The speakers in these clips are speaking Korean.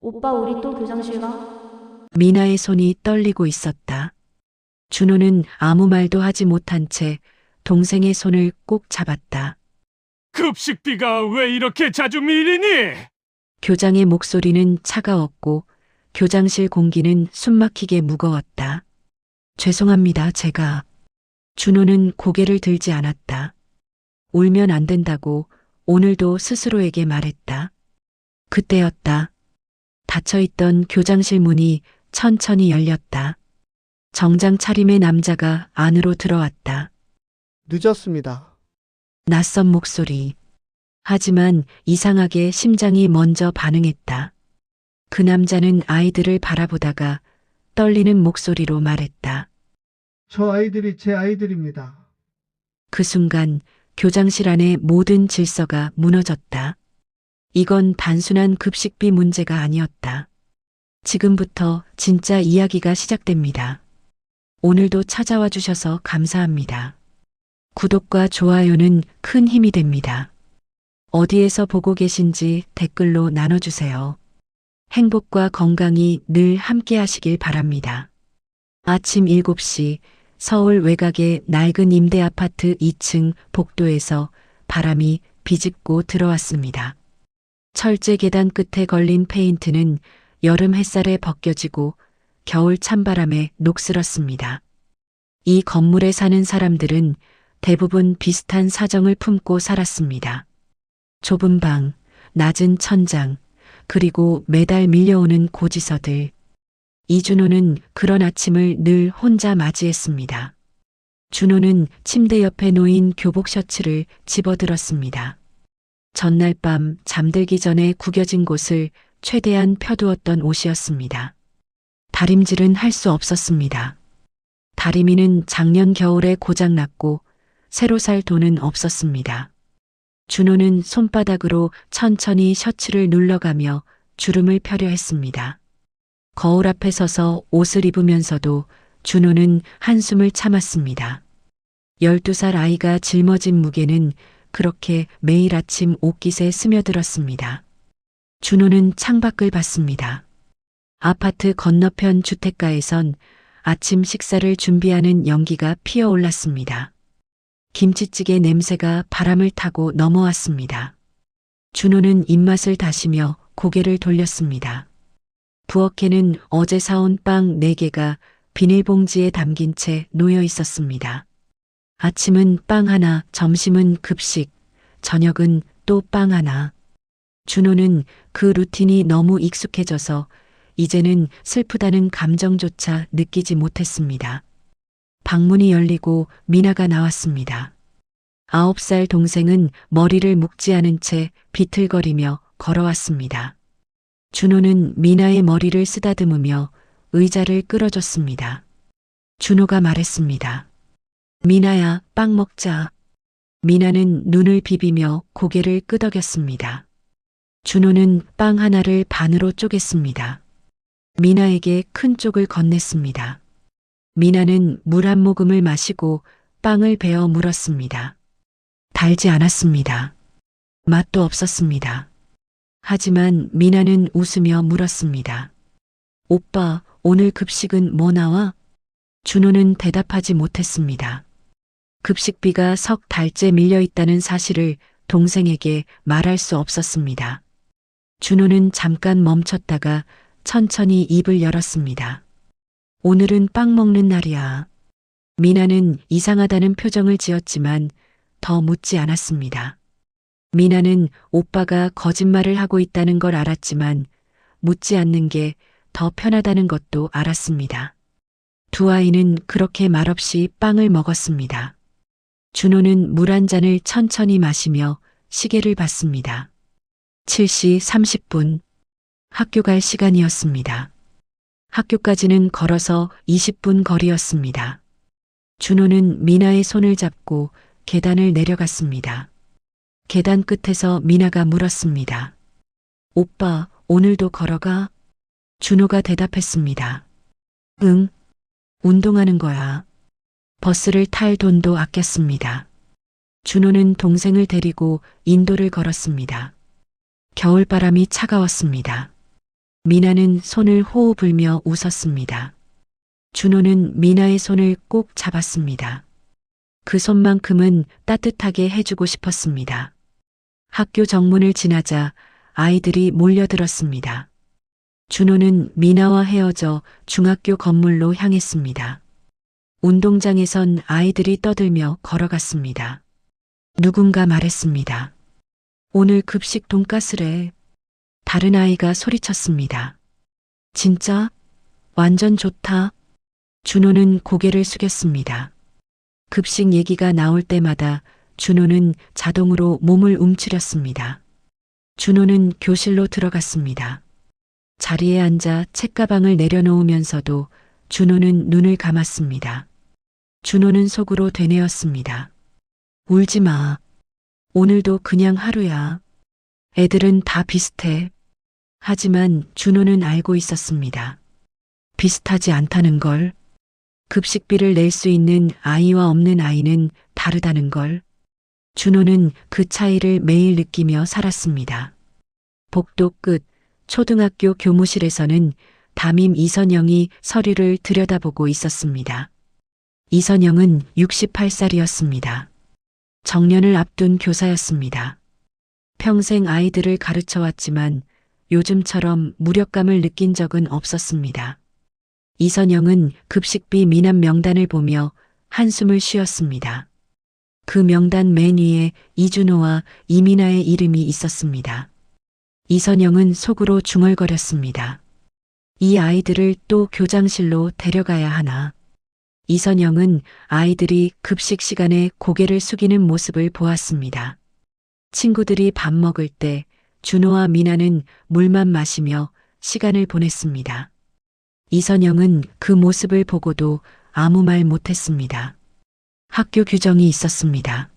오빠 우리 또 교장실 가? 미나의 손이 떨리고 있었다. 준호는 아무 말도 하지 못한 채 동생의 손을 꼭 잡았다. 급식비가 왜 이렇게 자주 밀리니? 교장의 목소리는 차가웠고 교장실 공기는 숨막히게 무거웠다. 죄송합니다, 제가. 준호는 고개를 들지 않았다. 울면 안 된다고 오늘도 스스로에게 말했다. 그때였다. 닫혀있던 교장실 문이 천천히 열렸다. 정장 차림의 남자가 안으로 들어왔다. 늦었습니다. 낯선 목소리. 하지만 이상하게 심장이 먼저 반응했다. 그 남자는 아이들을 바라보다가 떨리는 목소리로 말했다. 저 아이들이 제 아이들입니다. 그 순간 교장실 안의 모든 질서가 무너졌다. 이건 단순한 급식비 문제가 아니었다. 지금부터 진짜 이야기가 시작됩니다. 오늘도 찾아와 주셔서 감사합니다. 구독과 좋아요는 큰 힘이 됩니다. 어디에서 보고 계신지 댓글로 나눠주세요. 행복과 건강이 늘 함께 하시길 바랍니다. 아침 7시 서울 외곽의 낡은 임대 아파트 2층 복도에서 바람이 비집고 들어왔습니다. 철제 계단 끝에 걸린 페인트는 여름 햇살에 벗겨지고 겨울 찬바람에 녹슬었습니다. 이 건물에 사는 사람들은 대부분 비슷한 사정을 품고 살았습니다. 좁은 방, 낮은 천장, 그리고 매달 밀려오는 고지서들. 이준호는 그런 아침을 늘 혼자 맞이했습니다. 준호는 침대 옆에 놓인 교복 셔츠를 집어들었습니다. 전날 밤 잠들기 전에 구겨진 곳을 최대한 펴두었던 옷이었습니다. 다림질은 할 수 없었습니다. 다리미는 작년 겨울에 고장났고 새로 살 돈은 없었습니다. 준호는 손바닥으로 천천히 셔츠를 눌러가며 주름을 펴려 했습니다. 거울 앞에 서서 옷을 입으면서도 준호는 한숨을 참았습니다. 12살 아이가 짊어진 무게는 그렇게 매일 아침 옷깃에 스며들었습니다. 준호는 창밖을 봤습니다. 아파트 건너편 주택가에선 아침 식사를 준비하는 연기가 피어올랐습니다. 김치찌개 냄새가 바람을 타고 넘어왔습니다. 준호는 입맛을 다시며 고개를 돌렸습니다. 부엌에는 어제 사온 빵 4개가 비닐봉지에 담긴 채 놓여 있었습니다. 아침은 빵 하나, 점심은 급식, 저녁은 또 빵 하나. 준호는 그 루틴이 너무 익숙해져서 이제는 슬프다는 감정조차 느끼지 못했습니다. 방문이 열리고 미나가 나왔습니다. 9살 동생은 머리를 묶지 않은 채 비틀거리며 걸어왔습니다. 준호는 미나의 머리를 쓰다듬으며 의자를 끌어줬습니다. 준호가 말했습니다. 미나야, 빵 먹자. 미나는 눈을 비비며 고개를 끄덕였습니다. 준호는 빵 하나를 반으로 쪼갰습니다. 미나에게 큰 쪽을 건넸습니다. 미나는 물 한 모금을 마시고 빵을 베어 물었습니다. 달지 않았습니다. 맛도 없었습니다. 하지만 미나는 웃으며 물었습니다. 오빠, 오늘 급식은 뭐 나와? 준호는 대답하지 못했습니다. 급식비가 석 달째 밀려 있다는 사실을 동생에게 말할 수 없었습니다. 준호는 잠깐 멈췄다가 천천히 입을 열었습니다. 오늘은 빵 먹는 날이야. 미나는 이상하다는 표정을 지었지만 더 묻지 않았습니다. 미나는 오빠가 거짓말을 하고 있다는 걸 알았지만 묻지 않는 게 더 편하다는 것도 알았습니다. 두 아이는 그렇게 말없이 빵을 먹었습니다. 준호는 물 한 잔을 천천히 마시며 시계를 봤습니다. 7시 30분. 학교 갈 시간이었습니다. 학교까지는 걸어서 20분 거리였습니다. 준호는 미나의 손을 잡고 계단을 내려갔습니다. 계단 끝에서 미나가 물었습니다. 오빠, 오늘도 걸어가? 준호가 대답했습니다. 응, 운동하는 거야. 버스를 탈 돈도 아꼈습니다. 준호는 동생을 데리고 인도를 걸었습니다. 겨울바람이 차가웠습니다. 미나는 손을 호호 불며 웃었습니다. 준호는 미나의 손을 꼭 잡았습니다. 그 손만큼은 따뜻하게 해주고 싶었습니다. 학교 정문을 지나자 아이들이 몰려들었습니다. 준호는 미나와 헤어져 중학교 건물로 향했습니다. 운동장에선 아이들이 떠들며 걸어갔습니다. 누군가 말했습니다. 오늘 급식 돈가스래. 다른 아이가 소리쳤습니다. 진짜? 완전 좋다. 준호는 고개를 숙였습니다. 급식 얘기가 나올 때마다 준호는 자동으로 몸을 움츠렸습니다. 준호는 교실로 들어갔습니다. 자리에 앉아 책가방을 내려놓으면서도 준호는 눈을 감았습니다. 준호는 속으로 되뇌었습니다. 울지 마. 오늘도 그냥 하루야. 애들은 다 비슷해. 하지만 준호는 알고 있었습니다. 비슷하지 않다는 걸. 급식비를 낼 수 있는 아이와 없는 아이는 다르다는 걸. 준호는 그 차이를 매일 느끼며 살았습니다. 복도 끝 초등학교 교무실에서는 담임 이선영이 서류를 들여다보고 있었습니다. 이선영은 68살이었습니다. 정년을 앞둔 교사였습니다. 평생 아이들을 가르쳐 왔지만 요즘처럼 무력감을 느낀 적은 없었습니다. 이선영은 급식비 미납 명단을 보며 한숨을 쉬었습니다. 그 명단 맨 위에 이준호와 이민아의 이름이 있었습니다. 이선영은 속으로 중얼거렸습니다. 이 아이들을 또 교장실로 데려가야 하나. 이선영은 아이들이 급식 시간에 고개를 숙이는 모습을 보았습니다. 친구들이 밥 먹을 때 준호와 미나는 물만 마시며 시간을 보냈습니다. 이선영은 그 모습을 보고도 아무 말 못했습니다. 학교 규정이 있었습니다.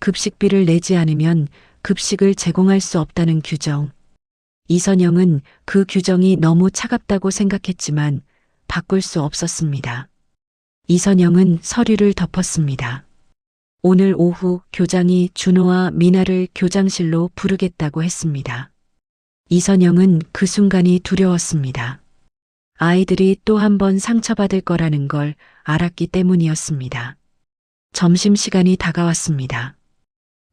급식비를 내지 않으면 급식을 제공할 수 없다는 규정. 이선영은 그 규정이 너무 차갑다고 생각했지만 바꿀 수 없었습니다. 이선영은 서류를 덮었습니다. 오늘 오후 교장이 준호와 미나를 교장실로 부르겠다고 했습니다. 이선영은 그 순간이 두려웠습니다. 아이들이 또 한 번 상처받을 거라는 걸 알았기 때문이었습니다. 점심시간이 다가왔습니다.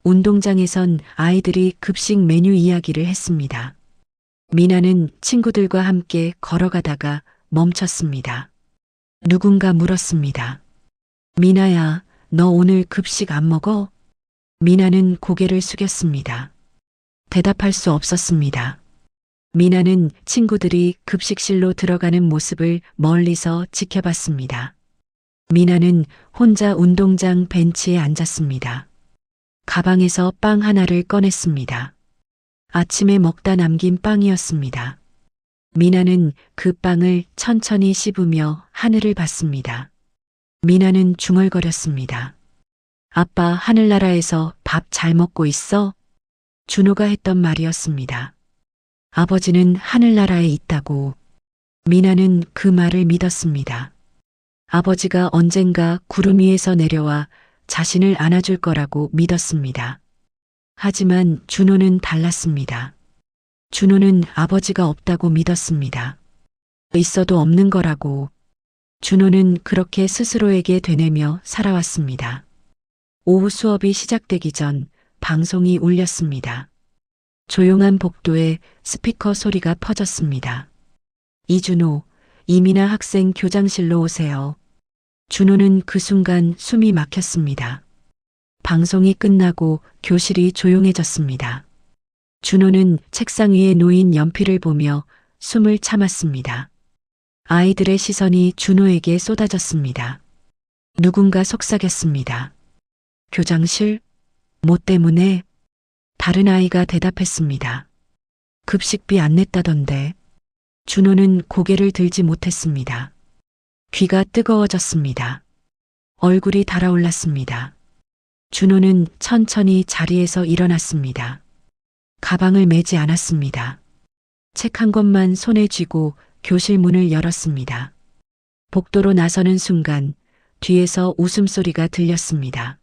운동장에선 아이들이 급식 메뉴 이야기를 했습니다. 미나는 친구들과 함께 걸어가다가 멈췄습니다. 누군가 물었습니다. 미나야, 너 오늘 급식 안 먹어? 미나는 고개를 숙였습니다. 대답할 수 없었습니다. 미나는 친구들이 급식실로 들어가는 모습을 멀리서 지켜봤습니다. 미나는 혼자 운동장 벤치에 앉았습니다. 가방에서 빵 하나를 꺼냈습니다. 아침에 먹다 남긴 빵이었습니다. 미나는 그 빵을 천천히 씹으며 하늘을 봤습니다. 미나는 중얼거렸습니다. 아빠 하늘나라에서 밥 잘 먹고 있어? 준호가 했던 말이었습니다. 아버지는 하늘나라에 있다고. 미나는 그 말을 믿었습니다. 아버지가 언젠가 구름 위에서 내려와 자신을 안아줄 거라고 믿었습니다. 하지만 준호는 달랐습니다. 준호는 아버지가 없다고 믿었습니다. 있어도 없는 거라고. 준호는 그렇게 스스로에게 되뇌며 살아왔습니다. 오후 수업이 시작되기 전 방송이 울렸습니다. 조용한 복도에 스피커 소리가 퍼졌습니다. 이준호, 이민아 학생 교장실로 오세요. 준호는 그 순간 숨이 막혔습니다. 방송이 끝나고 교실이 조용해졌습니다. 준호는 책상 위에 놓인 연필을 보며 숨을 참았습니다. 아이들의 시선이 준호에게 쏟아졌습니다. 누군가 속삭였습니다. 교장실? 뭐 때문에? 다른 아이가 대답했습니다. 급식비 안 냈다던데. 준호는 고개를 들지 못했습니다. 귀가 뜨거워졌습니다. 얼굴이 달아올랐습니다. 준호는 천천히 자리에서 일어났습니다. 가방을 메지 않았습니다. 책 한 권만 손에 쥐고 교실 문을 열었습니다. 복도로 나서는 순간 뒤에서 웃음소리가 들렸습니다.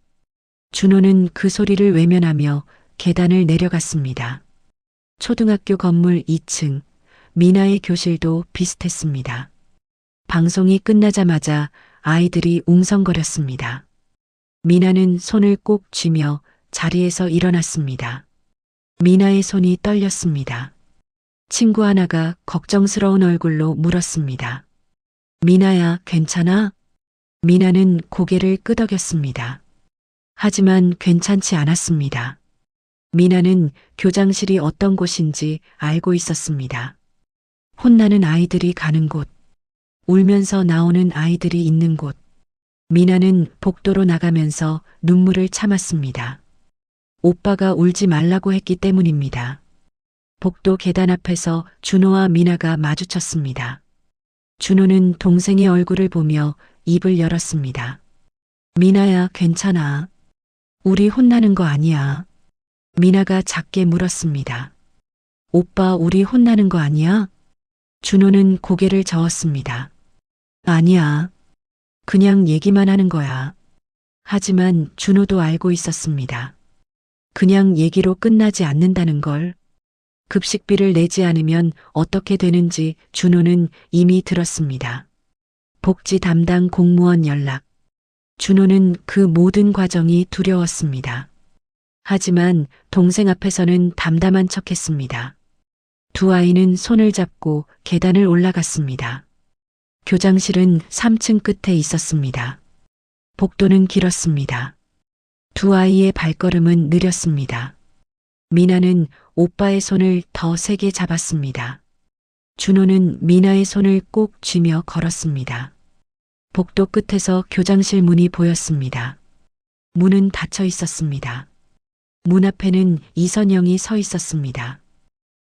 준호는 그 소리를 외면하며 계단을 내려갔습니다. 초등학교 건물 2층, 미나의 교실도 비슷했습니다. 방송이 끝나자마자 아이들이 웅성거렸습니다. 미나는 손을 꼭 쥐며 자리에서 일어났습니다. 미나의 손이 떨렸습니다. 친구 하나가 걱정스러운 얼굴로 물었습니다. 미나야, 괜찮아? 미나는 고개를 끄덕였습니다. 하지만 괜찮지 않았습니다. 미나는 교장실이 어떤 곳인지 알고 있었습니다. 혼나는 아이들이 가는 곳, 울면서 나오는 아이들이 있는 곳. 미나는 복도로 나가면서 눈물을 참았습니다. 오빠가 울지 말라고 했기 때문입니다. 복도 계단 앞에서 준호와 미나가 마주쳤습니다. 준호는 동생의 얼굴을 보며 입을 열었습니다. 미나야, 괜찮아. 우리 혼나는 거 아니야. 미나가 작게 물었습니다. 오빠, 우리 혼나는 거 아니야? 준호는 고개를 저었습니다. 아니야. 그냥 얘기만 하는 거야. 하지만 준호도 알고 있었습니다. 그냥 얘기로 끝나지 않는다는 걸. 급식비를 내지 않으면 어떻게 되는지 준호는 이미 들었습니다. 복지 담당 공무원 연락. 준호는 그 모든 과정이 두려웠습니다. 하지만 동생 앞에서는 담담한 척했습니다. 두 아이는 손을 잡고 계단을 올라갔습니다. 교장실은 3층 끝에 있었습니다. 복도는 길었습니다. 두 아이의 발걸음은 느렸습니다. 미나는 오빠의 손을 더 세게 잡았습니다. 준호는 미나의 손을 꼭 쥐며 걸었습니다. 복도 끝에서 교장실 문이 보였습니다. 문은 닫혀 있었습니다. 문 앞에는 이선영이 서 있었습니다.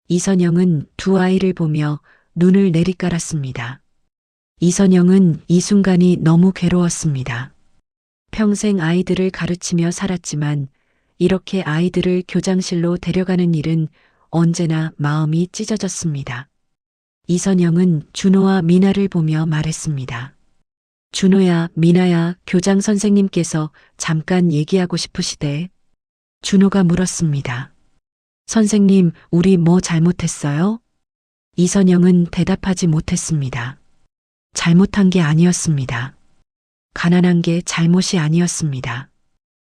이선영은 두 아이를 보며 눈을 내리깔았습니다. 이선영은 이 순간이 너무 괴로웠습니다. 평생 아이들을 가르치며 살았지만 이렇게 아이들을 교장실로 데려가는 일은 언제나 마음이 찢어졌습니다. 이선영은 준호와 미나를 보며 말했습니다. 준호야, 미나야, 교장 선생님께서 잠깐 얘기하고 싶으시대. 준호가 물었습니다. 선생님, 우리 뭐 잘못했어요? 이선영은 대답하지 못했습니다. 잘못한 게 아니었습니다. 가난한 게 잘못이 아니었습니다.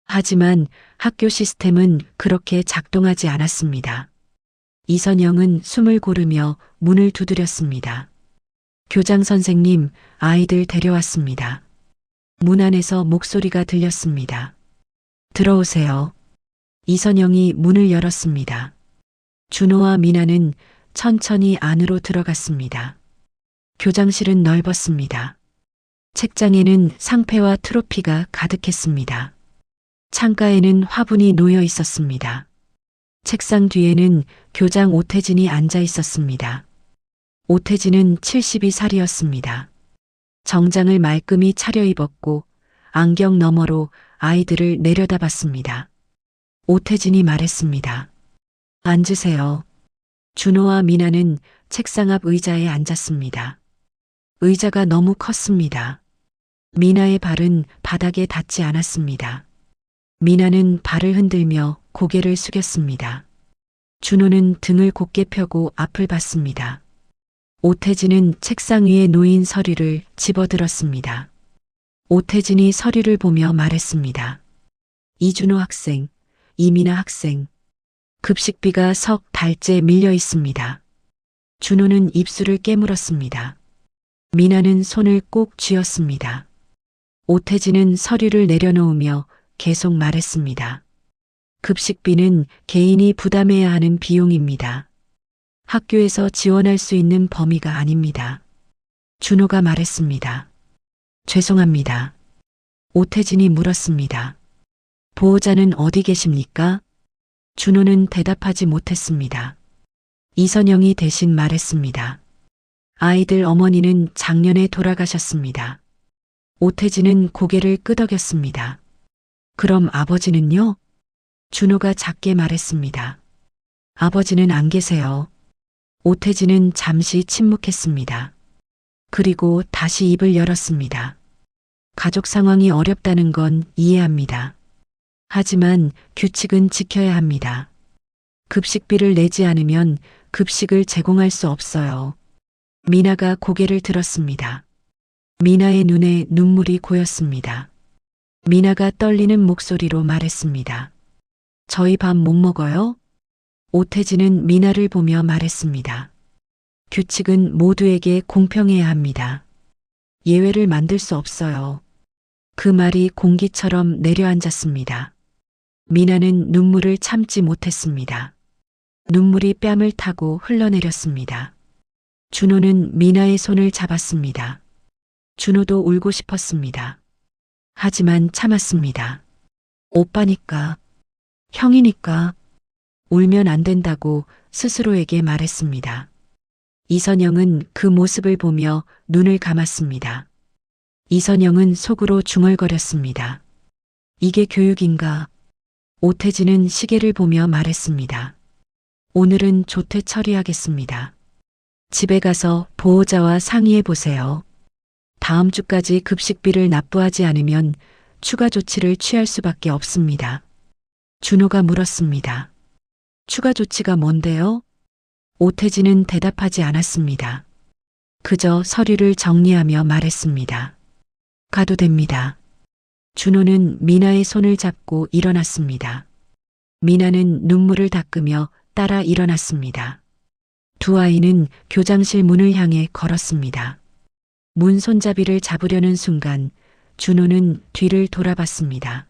하지만 학교 시스템은 그렇게 작동하지 않았습니다. 이선영은 숨을 고르며 문을 두드렸습니다. 교장 선생님, 아이들 데려왔습니다. 문 안에서 목소리가 들렸습니다. 들어오세요. 이선영이 문을 열었습니다. 준호와 미나는 천천히 안으로 들어갔습니다. 교장실은 넓었습니다. 책장에는 상패와 트로피가 가득했습니다. 창가에는 화분이 놓여 있었습니다. 책상 뒤에는 교장 오태진이 앉아 있었습니다. 오태진은 72살이었습니다. 정장을 말끔히 차려입었고 안경 너머로 아이들을 내려다봤습니다. 오태진이 말했습니다. 앉으세요. 준호와 미나는 책상 앞 의자에 앉았습니다. 의자가 너무 컸습니다. 미나의 발은 바닥에 닿지 않았습니다. 미나는 발을 흔들며 고개를 숙였습니다. 준호는 등을 곧게 펴고 앞을 봤습니다. 오태진은 책상 위에 놓인 서류를 집어들었습니다. 오태진이 서류를 보며 말했습니다. 이준호 학생, 이미나 학생. 급식비가 석 달째 밀려 있습니다. 준호는 입술을 깨물었습니다. 미나는 손을 꼭 쥐었습니다. 오태진은 서류를 내려놓으며 계속 말했습니다. 급식비는 개인이 부담해야 하는 비용입니다. 학교에서 지원할 수 있는 범위가 아닙니다. 준호가 말했습니다. 죄송합니다. 오태진이 물었습니다. 보호자는 어디 계십니까? 준호는 대답하지 못했습니다. 이선영이 대신 말했습니다. 아이들 어머니는 작년에 돌아가셨습니다. 오태진은 고개를 끄덕였습니다. 그럼 아버지는요? 준호가 작게 말했습니다. 아버지는 안 계세요. 오태진은 잠시 침묵했습니다. 그리고 다시 입을 열었습니다. 가족 상황이 어렵다는 건 이해합니다. 하지만 규칙은 지켜야 합니다. 급식비를 내지 않으면 급식을 제공할 수 없어요. 미나가 고개를 들었습니다. 미나의 눈에 눈물이 고였습니다. 미나가 떨리는 목소리로 말했습니다. 저희 밥 못 먹어요? 오태진은 미나를 보며 말했습니다. 규칙은 모두에게 공평해야 합니다. 예외를 만들 수 없어요. 그 말이 공기처럼 내려앉았습니다. 미나는 눈물을 참지 못했습니다. 눈물이 뺨을 타고 흘러내렸습니다. 준호는 미나의 손을 잡았습니다. 준호도 울고 싶었습니다. 하지만 참았습니다. 오빠니까, 형이니까 울면 안 된다고 스스로에게 말했습니다. 이선영은 그 모습을 보며 눈을 감았습니다. 이선영은 속으로 중얼거렸습니다. 이게 교육인가? 오태진은 시계를 보며 말했습니다. 오늘은 조퇴 처리하겠습니다. 집에 가서 보호자와 상의해 보세요. 다음 주까지 급식비를 납부하지 않으면 추가 조치를 취할 수밖에 없습니다. 준호가 물었습니다. 추가 조치가 뭔데요? 오태진은 대답하지 않았습니다. 그저 서류를 정리하며 말했습니다. 가도 됩니다. 준호는 미나의 손을 잡고 일어났습니다. 미나는 눈물을 닦으며 따라 일어났습니다. 두 아이는 교장실 문을 향해 걸었습니다. 문 손잡이를 잡으려는 순간 준호는 뒤를 돌아봤습니다.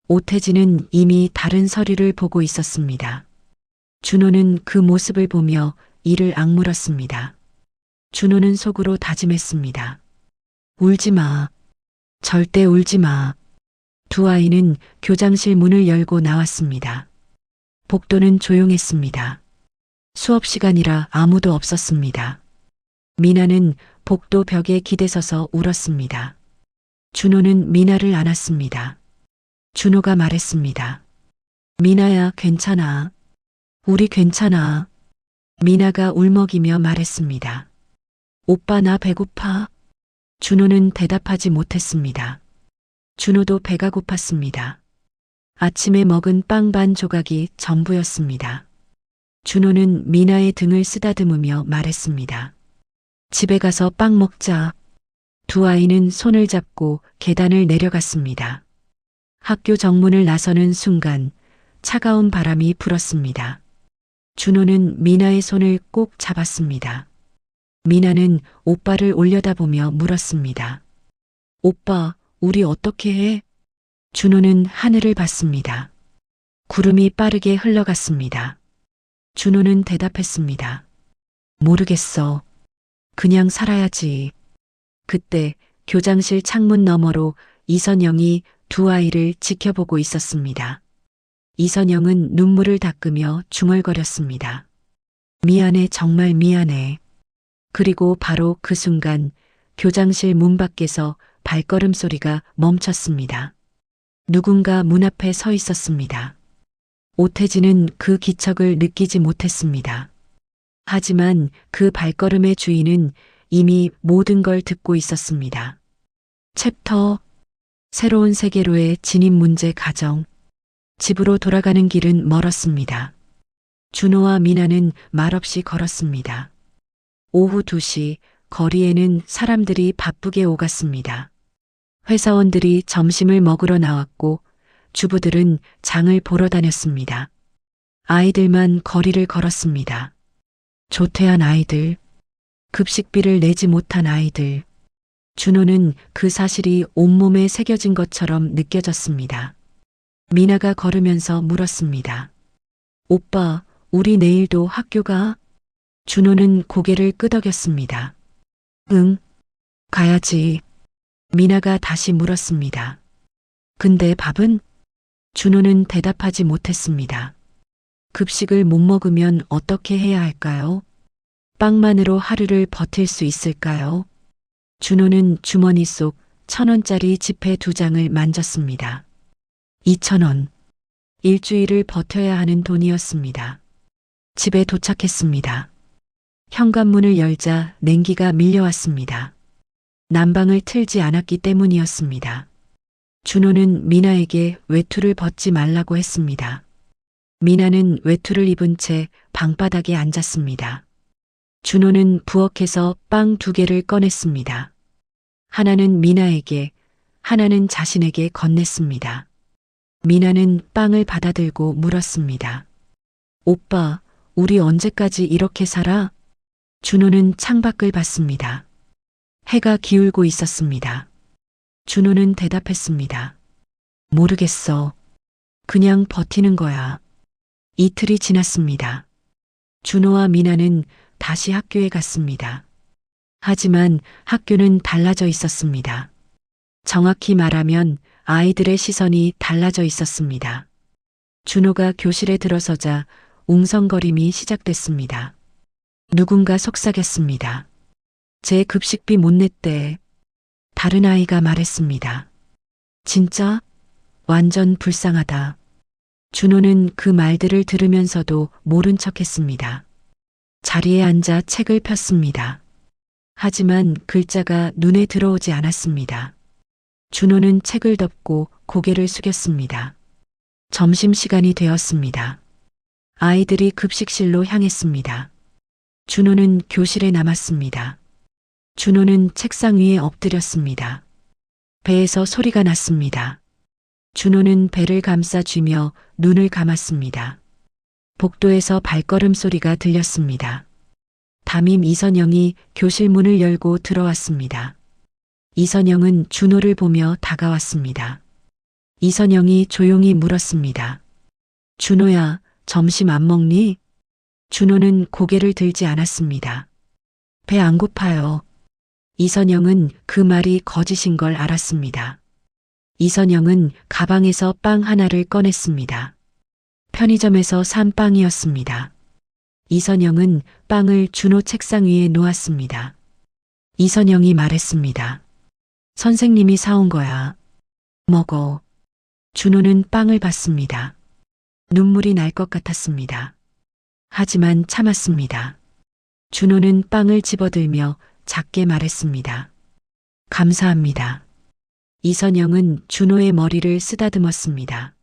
오태진은 이미 다른 서류를 보고 있었습니다. 준호는 그 모습을 보며 이를 악물었습니다. 준호는 속으로 다짐했습니다. 울지 마. 절대 울지 마. 두 아이는 교장실 문을 열고 나왔습니다. 복도는 조용했습니다. 수업 시간이라 아무도 없었습니다. 미나는 복도 벽에 기대서서 울었습니다. 준호는 미나를 안았습니다. 준호가 말했습니다. 미나야, 괜찮아. 우리 괜찮아. 미나가 울먹이며 말했습니다. 오빠 나 배고파. 준호는 대답하지 못했습니다. 준호도 배가 고팠습니다. 아침에 먹은 빵 반 조각이 전부였습니다. 준호는 미나의 등을 쓰다듬으며 말했습니다. 집에 가서 빵 먹자. 두 아이는 손을 잡고 계단을 내려갔습니다. 학교 정문을 나서는 순간 차가운 바람이 불었습니다. 준호는 미나의 손을 꼭 잡았습니다. 미나는 오빠를 올려다보며 물었습니다. 오빠, 우리 어떻게 해? 준호는 하늘을 봤습니다. 구름이 빠르게 흘러갔습니다. 준호는 대답했습니다. 모르겠어. 그냥 살아야지. 그때 교장실 창문 너머로 이선영이 두 아이를 지켜보고 있었습니다. 이선영은 눈물을 닦으며 중얼거렸습니다. 미안해, 정말 미안해. 그리고 바로 그 순간 교장실 문 밖에서 발걸음 소리가 멈췄습니다. 누군가 문 앞에 서 있었습니다. 오태진은 그 기척을 느끼지 못했습니다. 하지만 그 발걸음의 주인은 이미 모든 걸 듣고 있었습니다. 챕터 새로운 세계로의 진입 문제 가정. 집으로 돌아가는 길은 멀었습니다. 준호와 미나는 말없이 걸었습니다. 오후 2시 거리에는 사람들이 바쁘게 오갔습니다. 회사원들이 점심을 먹으러 나왔고 주부들은 장을 보러 다녔습니다. 아이들만 거리를 걸었습니다. 조퇴한 아이들, 급식비를 내지 못한 아이들. 준호는 그 사실이 온몸에 새겨진 것처럼 느껴졌습니다. 미나가 걸으면서 물었습니다. 오빠, 우리 내일도 학교 가? 준호는 고개를 끄덕였습니다. 응, 가야지. 미나가 다시 물었습니다. 근데 밥은? 준호는 대답하지 못했습니다. 급식을 못 먹으면 어떻게 해야 할까요? 빵만으로 하루를 버틸 수 있을까요? 준호는 주머니 속 1,000원짜리 지폐 2장을 만졌습니다. 2,000원. 일주일을 버텨야 하는 돈이었습니다. 집에 도착했습니다. 현관문을 열자 냉기가 밀려왔습니다. 난방을 틀지 않았기 때문이었습니다. 준호는 미나에게 외투를 벗지 말라고 했습니다. 미나는 외투를 입은 채 방바닥에 앉았습니다. 준호는 부엌에서 빵 2개를 꺼냈습니다. 하나는 미나에게, 하나는 자신에게 건넸습니다. 미나는 빵을 받아들고 물었습니다. 오빠, 우리 언제까지 이렇게 살아? 준호는 창밖을 봤습니다. 해가 기울고 있었습니다. 준호는 대답했습니다. 모르겠어. 그냥 버티는 거야. 이틀이 지났습니다. 준호와 미나는 다시 학교에 갔습니다. 하지만 학교는 달라져 있었습니다. 정확히 말하면 아이들의 시선이 달라져 있었습니다. 준호가 교실에 들어서자 웅성거림이 시작됐습니다. 누군가 속삭였습니다. 제 급식비 못 냈대. 다른 아이가 말했습니다. 진짜? 완전 불쌍하다. 준호는 그 말들을 들으면서도 모른 척했습니다. 자리에 앉아 책을 폈습니다. 하지만 글자가 눈에 들어오지 않았습니다. 준호는 책을 덮고 고개를 숙였습니다. 점심시간이 되었습니다. 아이들이 급식실로 향했습니다. 준호는 교실에 남았습니다. 준호는 책상 위에 엎드렸습니다. 배에서 소리가 났습니다. 준호는 배를 감싸 쥐며 눈을 감았습니다. 복도에서 발걸음 소리가 들렸습니다. 담임 이선영이 교실 문을 열고 들어왔습니다. 이선영은 준호를 보며 다가왔습니다. 이선영이 조용히 물었습니다. 준호야, 점심 안 먹니? 준호는 고개를 들지 않았습니다. 배 안 고파요. 이선영은 그 말이 거짓인 걸 알았습니다. 이선영은 가방에서 빵 하나를 꺼냈습니다. 편의점에서 산 빵이었습니다. 이선영은 빵을 준호 책상 위에 놓았습니다. 이선영이 말했습니다. 선생님이 사온 거야. 먹어. 준호는 빵을 받습니다. 눈물이 날 것 같았습니다. 하지만 참았습니다. 준호는 빵을 집어들며 작게 말했습니다. 감사합니다. 이선영은 준호의 머리를 쓰다듬었습니다.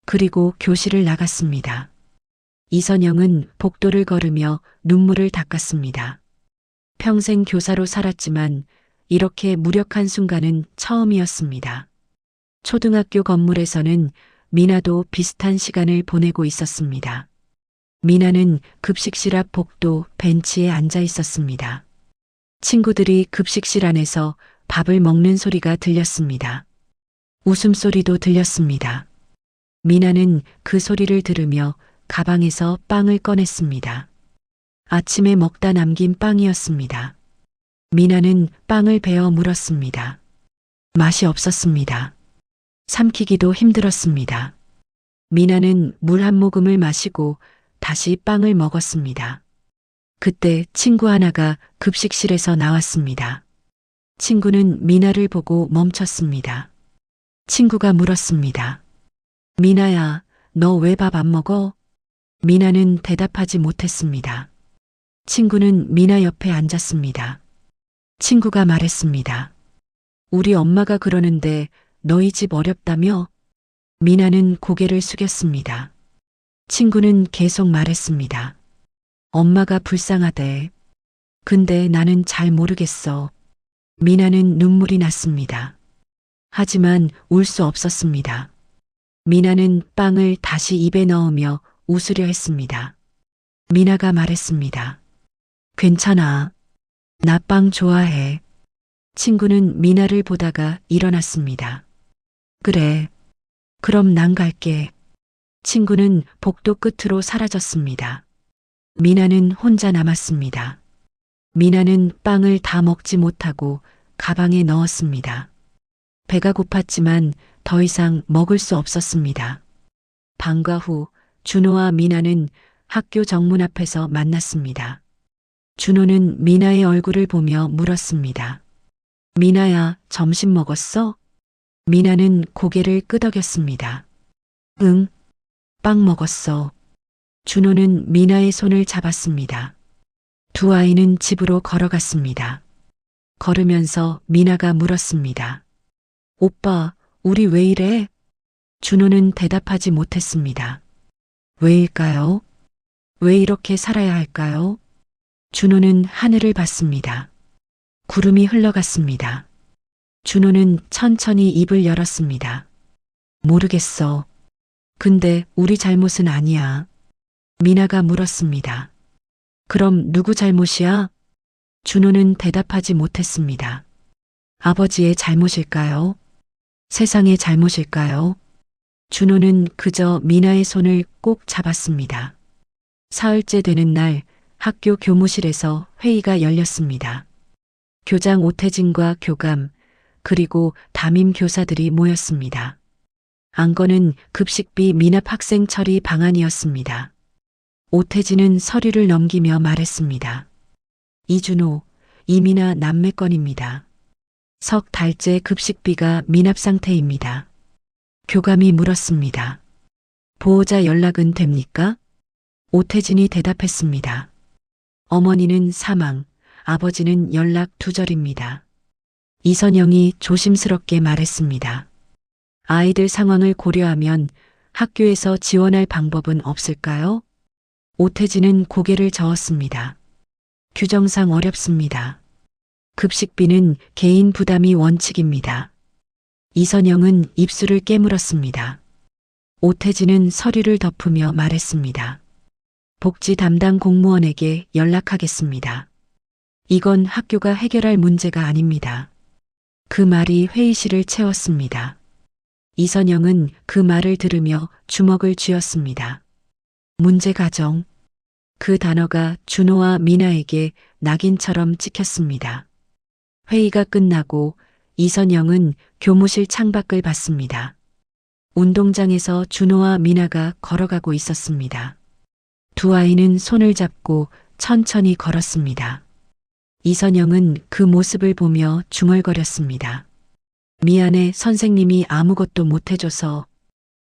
그리고 교실을 나갔습니다. 이선영은 복도를 걸으며 눈물을 닦았습니다. 평생 교사로 살았지만 이렇게 무력한 순간은 처음이었습니다. 초등학교 건물에서는 미나도 비슷한 시간을 보내고 있었습니다. 미나는 급식실 앞 복도 벤치에 앉아 있었습니다. 친구들이 급식실 안에서 밥을 먹는 소리가 들렸습니다. 웃음소리도 들렸습니다. 미나는 그 소리를 들으며 가방에서 빵을 꺼냈습니다. 아침에 먹다 남긴 빵이었습니다. 미나는 빵을 베어 물었습니다. 맛이 없었습니다. 삼키기도 힘들었습니다. 미나는 물 한 모금을 마시고 다시 빵을 먹었습니다. 그때 친구 하나가 급식실에서 나왔습니다. 친구는 미나를 보고 멈췄습니다. 친구가 물었습니다. 미나야, 너 왜 밥 안 먹어? 미나는 대답하지 못했습니다. 친구는 미나 옆에 앉았습니다. 친구가 말했습니다. 우리 엄마가 그러는데 너희 집 어렵다며? 미나는 고개를 숙였습니다. 친구는 계속 말했습니다. 엄마가 불쌍하대. 근데 나는 잘 모르겠어. 미나는 눈물이 났습니다. 하지만 울 수 없었습니다. 미나는 빵을 다시 입에 넣으며 웃으려 했습니다. 미나가 말했습니다. 괜찮아. 나 빵 좋아해. 친구는 미나를 보다가 일어났습니다. 그래. 그럼 난 갈게. 친구는 복도 끝으로 사라졌습니다. 미나는 혼자 남았습니다. 미나는 빵을 다 먹지 못하고 가방에 넣었습니다. 배가 고팠지만 더 이상 먹을 수 없었습니다. 방과 후 준호와 미나는 학교 정문 앞에서 만났습니다. 준호는 미나의 얼굴을 보며 물었습니다. 미나야, 점심 먹었어? 미나는 고개를 끄덕였습니다. 응, 빵 먹었어. 준호는 미나의 손을 잡았습니다. 두 아이는 집으로 걸어갔습니다. 걸으면서 미나가 물었습니다. 오빠, 우리 왜 이래? 준호는 대답하지 못했습니다. 왜일까요? 왜 이렇게 살아야 할까요? 준호는 하늘을 봤습니다. 구름이 흘러갔습니다. 준호는 천천히 입을 열었습니다. 모르겠어. 근데 우리 잘못은 아니야. 미나가 물었습니다. 그럼 누구 잘못이야? 준호는 대답하지 못했습니다. 아버지의 잘못일까요? 세상의 잘못일까요? 준호는 그저 미나의 손을 꼭 잡았습니다. 사흘째 되는 날 학교 교무실에서 회의가 열렸습니다. 교장 오태진과 교감, 그리고 담임 교사들이 모였습니다. 안건은 급식비 미납 학생 처리 방안이었습니다. 오태진은 서류를 넘기며 말했습니다. 이준호, 이미나 남매 건입니다. 석 달째 급식비가 미납 상태입니다. 교감이 물었습니다. 보호자 연락은 됩니까? 오태진이 대답했습니다. 어머니는 사망, 아버지는 연락 두절입니다. 이선영이 조심스럽게 말했습니다. 아이들 상황을 고려하면 학교에서 지원할 방법은 없을까요? 오태진은 고개를 저었습니다. 규정상 어렵습니다. 급식비는 개인 부담이 원칙입니다. 이선영은 입술을 깨물었습니다. 오태진은 서류를 덮으며 말했습니다. 복지 담당 공무원에게 연락하겠습니다. 이건 학교가 해결할 문제가 아닙니다. 그 말이 회의실을 채웠습니다. 이선영은 그 말을 들으며 주먹을 쥐었습니다. 문제 가정. 그 단어가 준호와 미나에게 낙인처럼 찍혔습니다. 회의가 끝나고 이선영은 교무실 창밖을 봤습니다. 운동장에서 준호와 미나가 걸어가고 있었습니다. 두 아이는 손을 잡고 천천히 걸었습니다. 이선영은 그 모습을 보며 중얼거렸습니다. 미안해, 선생님이 아무것도 못해줘서.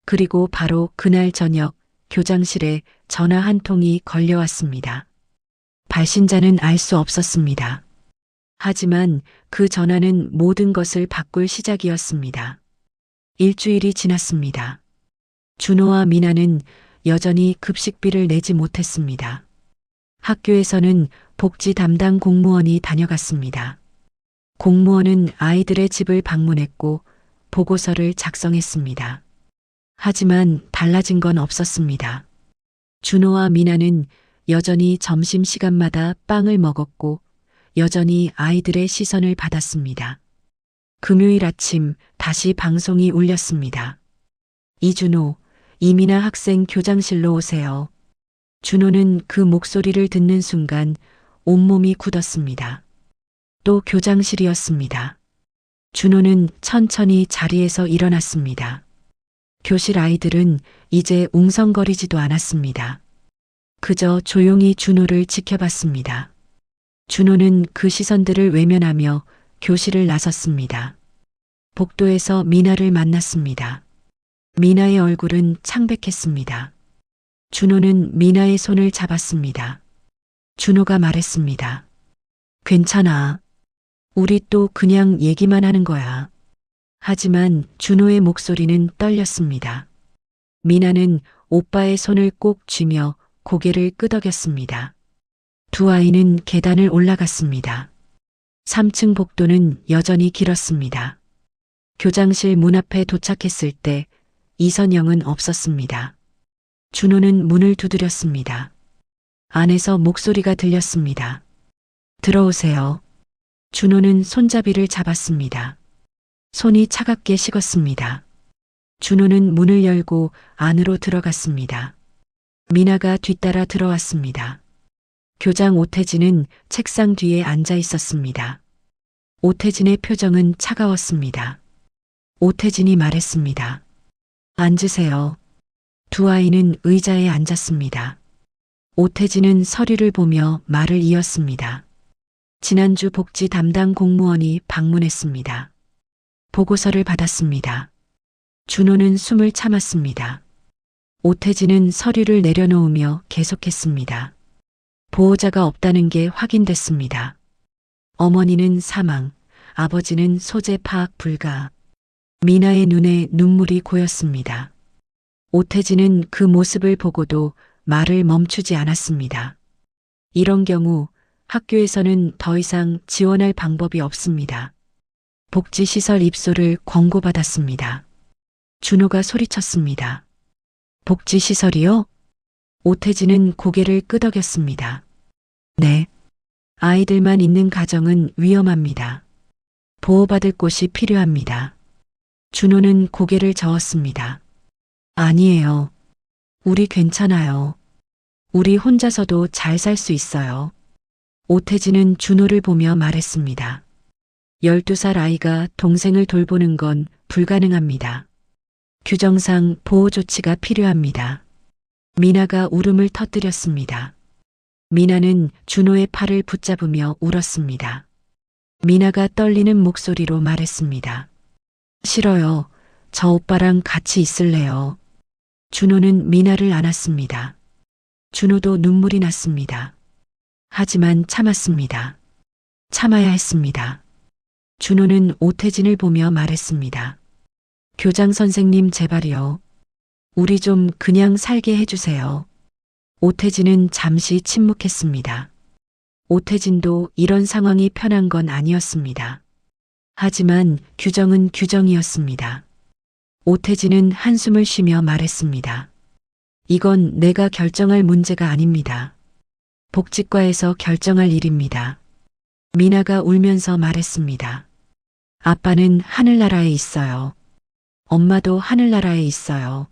그리고 바로 그날 저녁 교장실에 전화 한 통이 걸려왔습니다. 발신자는 알 수 없었습니다. 하지만 그 전화는 모든 것을 바꿀 시작이었습니다. 일주일이 지났습니다. 준호와 미나는 여전히 급식비를 내지 못했습니다. 학교에서는 복지 담당 공무원이 다녀갔습니다. 공무원은 아이들의 집을 방문했고 보고서를 작성했습니다. 하지만 달라진 건 없었습니다. 준호와 미나는 여전히 점심시간마다 빵을 먹었고 여전히 아이들의 시선을 받았습니다. 금요일 아침 다시 방송이 울렸습니다. 이준호, 이미나 학생 교장실로 오세요. 준호는 그 목소리를 듣는 순간 온몸이 굳었습니다. 또 교장실이었습니다. 준호는 천천히 자리에서 일어났습니다. 교실 아이들은 이제 웅성거리지도 않았습니다. 그저 조용히 준호를 지켜봤습니다. 준호는 그 시선들을 외면하며 교실을 나섰습니다. 복도에서 미나를 만났습니다. 미나의 얼굴은 창백했습니다. 준호는 미나의 손을 잡았습니다. 준호가 말했습니다. 괜찮아. 우리 또 그냥 얘기만 하는 거야. 하지만 준호의 목소리는 떨렸습니다. 미나는 오빠의 손을 꼭 쥐며 고개를 끄덕였습니다. 두 아이는 계단을 올라갔습니다. 3층 복도는 여전히 길었습니다. 교장실 문 앞에 도착했을 때 이선영은 없었습니다. 준호는 문을 두드렸습니다. 안에서 목소리가 들렸습니다. 들어오세요. 준호는 손잡이를 잡았습니다. 손이 차갑게 식었습니다. 준호는 문을 열고 안으로 들어갔습니다. 미나가 뒤따라 들어왔습니다. 교장 오태진은 책상 뒤에 앉아 있었습니다. 오태진의 표정은 차가웠습니다. 오태진이 말했습니다. 앉으세요. 두 아이는 의자에 앉았습니다. 오태진은 서류를 보며 말을 이었습니다. 지난주 복지 담당 공무원이 방문했습니다. 보고서를 받았습니다. 준호는 숨을 참았습니다. 오태진은 서류를 내려놓으며 계속했습니다. 보호자가 없다는 게 확인됐습니다. 어머니는 사망, 아버지는 소재 파악 불가. 미나의 눈에 눈물이 고였습니다. 오태진은 그 모습을 보고도 말을 멈추지 않았습니다. 이런 경우 학교에서는 더 이상 지원할 방법이 없습니다. 복지시설 입소를 권고받았습니다. 준호가 소리쳤습니다. 복지시설이요? 오태진은 고개를 끄덕였습니다. 네. 아이들만 있는 가정은 위험합니다. 보호받을 곳이 필요합니다. 준호는 고개를 저었습니다. 아니에요. 우리 괜찮아요. 우리 혼자서도 잘 살 수 있어요. 오태진은 준호를 보며 말했습니다. 12살 아이가 동생을 돌보는 건 불가능합니다. 규정상 보호 조치가 필요합니다. 미나가 울음을 터뜨렸습니다. 미나는 준호의 팔을 붙잡으며 울었습니다. 미나가 떨리는 목소리로 말했습니다. 싫어요. 저 오빠랑 같이 있을래요. 준호는 미나를 안았습니다. 준호도 눈물이 났습니다. 하지만 참았습니다. 참아야 했습니다. 준호는 오태진을 보며 말했습니다. 교장 선생님 제발요. 우리 좀 그냥 살게 해주세요. 오태진은 잠시 침묵했습니다. 오태진도 이런 상황이 편한 건 아니었습니다. 하지만 규정은 규정이었습니다. 오태진은 한숨을 쉬며 말했습니다. 이건 내가 결정할 문제가 아닙니다. 복지과에서 결정할 일입니다. 미나가 울면서 말했습니다. 아빠는 하늘나라에 있어요. 엄마도 하늘나라에 있어요.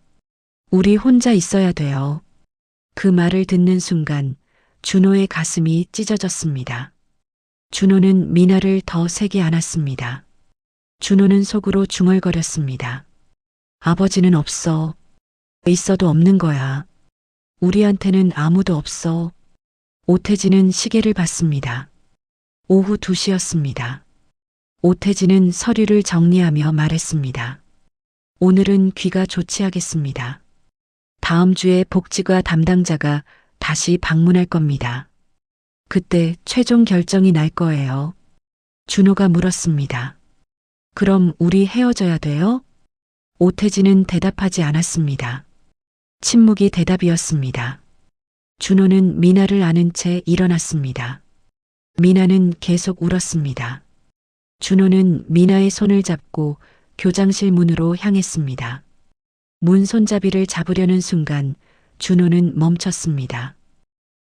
우리 혼자 있어야 돼요. 그 말을 듣는 순간 준호의 가슴이 찢어졌습니다. 준호는 미나를 더 세게 안았습니다. 준호는 속으로 중얼거렸습니다. 아버지는 없어. 있어도 없는 거야. 우리한테는 아무도 없어. 오태진은 시계를 봤습니다. 오후 2시였습니다. 오태진은 서류를 정리하며 말했습니다. 오늘은 귀가 조치하겠습니다. 다음 주에 복지과 담당자가 다시 방문할 겁니다. 그때 최종 결정이 날 거예요. 준호가 물었습니다. 그럼 우리 헤어져야 돼요? 오태진은 대답하지 않았습니다. 침묵이 대답이었습니다. 준호는 미나를 안은 채 일어났습니다. 미나는 계속 울었습니다. 준호는 미나의 손을 잡고 교장실 문으로 향했습니다. 문 손잡이를 잡으려는 순간 준호는 멈췄습니다.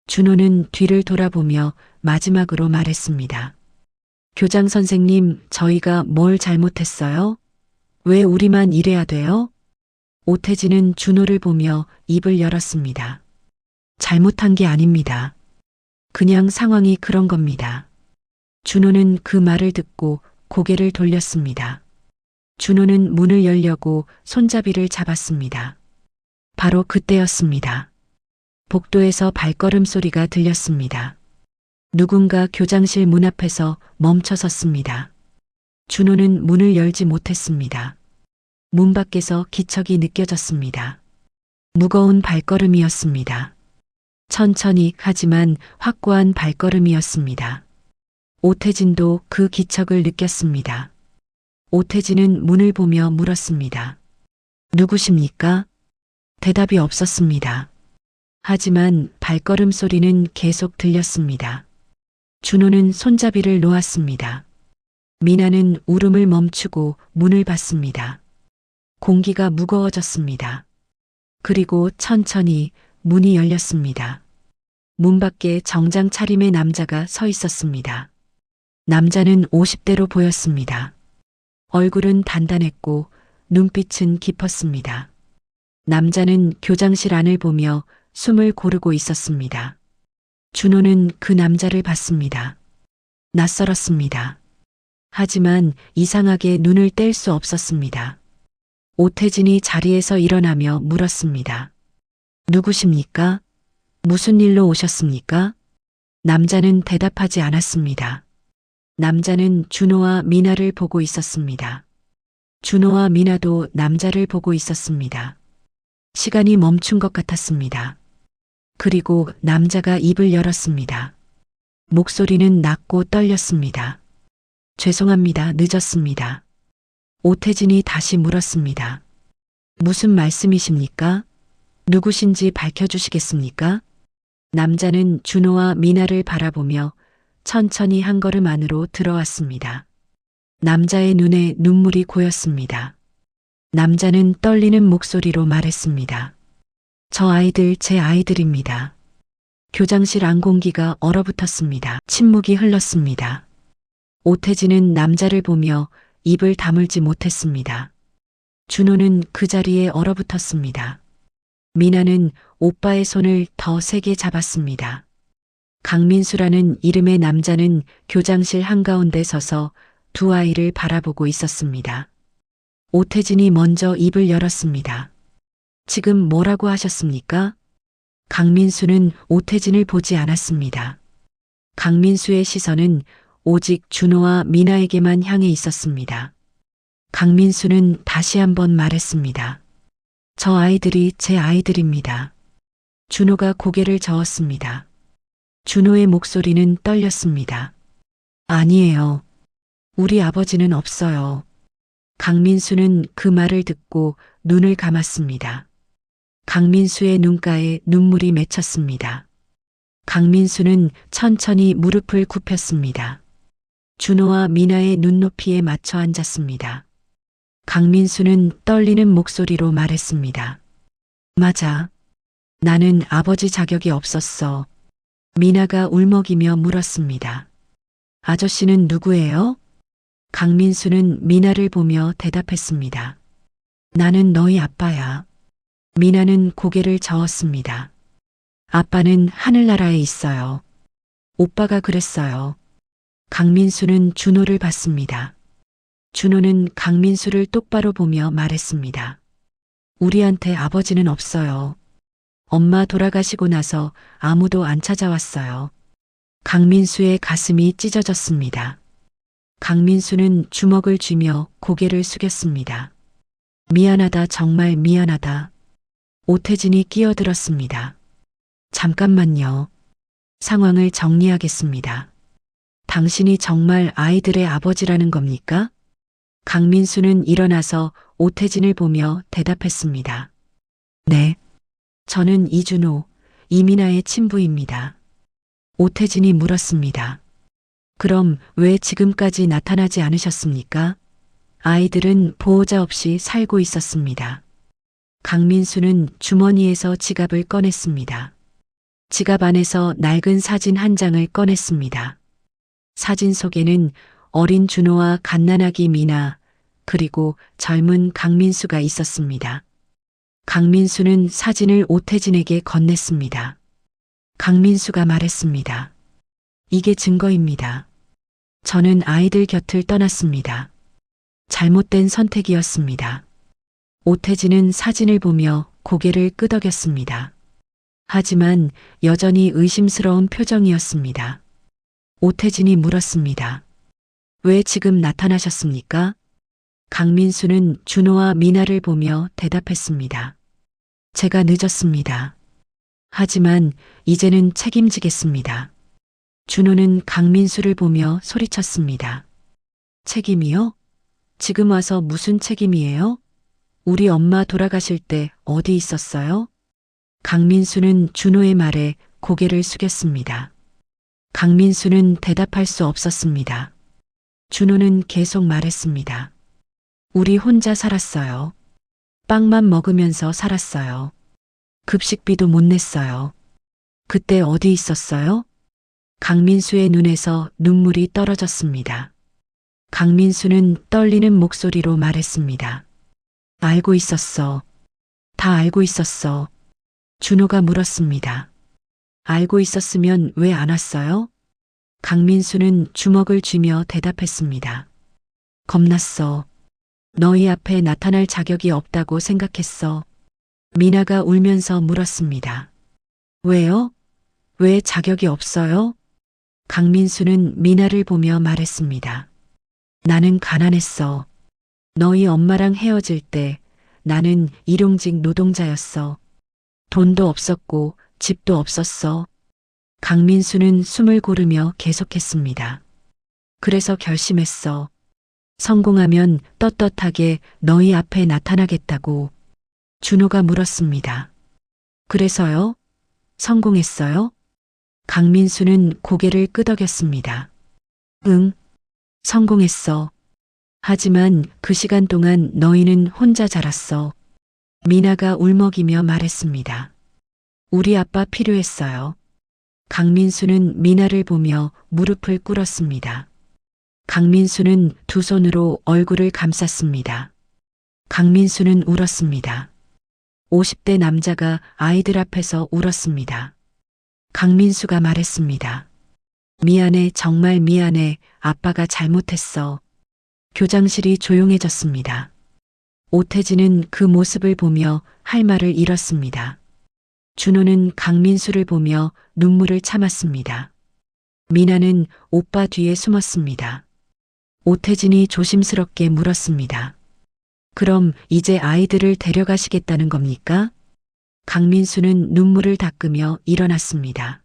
준호는 뒤를 돌아보며 마지막으로 말했습니다. 교장 선생님, 저희가 뭘 잘못했어요? 왜 우리만 이래야 돼요? 오태진은 준호를 보며 입을 열었습니다. 잘못한 게 아닙니다. 그냥 상황이 그런 겁니다. 준호는 그 말을 듣고 고개를 돌렸습니다. 준호는 문을 열려고 손잡이를 잡았습니다. 바로 그때였습니다. 복도에서 발걸음 소리가 들렸습니다. 누군가 교장실 문 앞에서 멈춰 섰습니다. 준호는 문을 열지 못했습니다. 문 밖에서 기척이 느껴졌습니다. 무거운 발걸음이었습니다. 천천히 하지만 확고한 발걸음이었습니다. 오태진도 그 기척을 느꼈습니다. 오태진은 문을 보며 물었습니다. 누구십니까? 대답이 없었습니다. 하지만 발걸음 소리는 계속 들렸습니다. 준호는 손잡이를 놓았습니다. 미나는 울음을 멈추고 문을 봤습니다. 공기가 무거워졌습니다. 그리고 천천히 문이 열렸습니다. 문 밖에 정장 차림의 남자가 서 있었습니다. 남자는 50대로 보였습니다. 얼굴은 단단했고 눈빛은 깊었습니다. 남자는 교장실 안을 보며 숨을 고르고 있었습니다. 준호는 그 남자를 봤습니다. 낯설었습니다. 하지만 이상하게 눈을 뗄 수 없었습니다. 오태진이 자리에서 일어나며 물었습니다. 누구십니까? 무슨 일로 오셨습니까? 남자는 대답하지 않았습니다. 남자는 준호와 미나를 보고 있었습니다. 준호와 미나도 남자를 보고 있었습니다. 시간이 멈춘 것 같았습니다. 그리고 남자가 입을 열었습니다. 목소리는 낮고 떨렸습니다. 죄송합니다. 늦었습니다. 오태진이 다시 물었습니다. 무슨 말씀이십니까? 누구신지 밝혀주시겠습니까? 남자는 준호와 미나를 바라보며 천천히 한 걸음 안으로 들어왔습니다. 남자의 눈에 눈물이 고였습니다. 남자는 떨리는 목소리로 말했습니다. 저 아이들 제 아이들입니다. 교장실 안 공기가 얼어붙었습니다. 침묵이 흘렀습니다. 오태진은 남자를 보며 입을 다물지 못했습니다. 준호는 그 자리에 얼어붙었습니다. 미나는 오빠의 손을 더 세게 잡았습니다. 강민수라는 이름의 남자는 교장실 한가운데 서서 두 아이를 바라보고 있었습니다. 오태진이 먼저 입을 열었습니다. 지금 뭐라고 하셨습니까? 강민수는 오태진을 보지 않았습니다. 강민수의 시선은 오직 준호와 미나에게만 향해 있었습니다. 강민수는 다시 한번 말했습니다. 저 아이들이 제 아이들입니다. 준호가 고개를 저었습니다. 준호의 목소리는 떨렸습니다. 아니에요. 우리 아버지는 없어요. 강민수는 그 말을 듣고 눈을 감았습니다. 강민수의 눈가에 눈물이 맺혔습니다. 강민수는 천천히 무릎을 굽혔습니다. 준호와 미나의 눈높이에 맞춰 앉았습니다. 강민수는 떨리는 목소리로 말했습니다. 맞아. 나는 아버지 자격이 없었어. 미나가 울먹이며 물었습니다. 아저씨는 누구예요? 강민수는 미나를 보며 대답했습니다. 나는 너희 아빠야. 미나는 고개를 저었습니다. 아빠는 하늘나라에 있어요. 오빠가 그랬어요. 강민수는 준호를 봤습니다. 준호는 강민수를 똑바로 보며 말했습니다. 우리한테 아버지는 없어요. 엄마 돌아가시고 나서 아무도 안 찾아왔어요. 강민수의 가슴이 찢어졌습니다. 강민수는 주먹을 쥐며 고개를 숙였습니다. 미안하다, 정말 미안하다. 오태진이 끼어들었습니다. 잠깐만요. 상황을 정리하겠습니다. 당신이 정말 아이들의 아버지라는 겁니까? 강민수는 일어나서 오태진을 보며 대답했습니다. 네. 저는 이준호, 이민아의 친부입니다. 오태진이 물었습니다. 그럼 왜 지금까지 나타나지 않으셨습니까? 아이들은 보호자 없이 살고 있었습니다. 강민수는 주머니에서 지갑을 꺼냈습니다. 지갑 안에서 낡은 사진 한 장을 꺼냈습니다. 사진 속에는 어린 준호와 갓난아기 미나, 그리고 젊은 강민수가 있었습니다. 강민수는 사진을 오태진에게 건넸습니다. 강민수가 말했습니다. 이게 증거입니다. 저는 아이들 곁을 떠났습니다. 잘못된 선택이었습니다. 오태진은 사진을 보며 고개를 끄덕였습니다. 하지만 여전히 의심스러운 표정이었습니다. 오태진이 물었습니다. 왜 지금 나타나셨습니까? 강민수는 준호와 미나를 보며 대답했습니다. 제가 늦었습니다. 하지만 이제는 책임지겠습니다. 준호는 강민수를 보며 소리쳤습니다. 책임이요? 지금 와서 무슨 책임이에요? 우리 엄마 돌아가실 때 어디 있었어요? 강민수는 준호의 말에 고개를 숙였습니다. 강민수는 대답할 수 없었습니다. 준호는 계속 말했습니다. 우리 혼자 살았어요. 빵만 먹으면서 살았어요. 급식비도 못 냈어요. 그때 어디 있었어요? 강민수의 눈에서 눈물이 떨어졌습니다. 강민수는 떨리는 목소리로 말했습니다. 알고 있었어. 다 알고 있었어. 준호가 물었습니다. 알고 있었으면 왜 안 왔어요? 강민수는 주먹을 쥐며 대답했습니다. 겁났어. 너희 앞에 나타날 자격이 없다고 생각했어. 미나가 울면서 물었습니다. 왜요? 왜 자격이 없어요? 강민수는 미나를 보며 말했습니다. 나는 가난했어. 너희 엄마랑 헤어질 때 나는 일용직 노동자였어. 돈도 없었고 집도 없었어. 강민수는 숨을 고르며 계속했습니다. 그래서 결심했어. 성공하면 떳떳하게 너희 앞에 나타나겠다고. 준호가 물었습니다. 그래서요? 성공했어요? 강민수는 고개를 끄덕였습니다. 응, 성공했어. 하지만 그 시간 동안 너희는 혼자 자랐어. 미나가 울먹이며 말했습니다. 우리 아빠 필요했어요. 강민수는 미나를 보며 무릎을 꿇었습니다. 강민수는 두 손으로 얼굴을 감쌌습니다. 강민수는 울었습니다. 50대 남자가 아이들 앞에서 울었습니다. 강민수가 말했습니다. 미안해, 정말 미안해. 아빠가 잘못했어. 교장실이 조용해졌습니다. 오태진은 그 모습을 보며 할 말을 잃었습니다. 준호는 강민수를 보며 눈물을 참았습니다. 미나는 오빠 뒤에 숨었습니다. 오태진이 조심스럽게 물었습니다. 그럼 이제 아이들을 데려가시겠다는 겁니까? 강민수는 눈물을 닦으며 일어났습니다.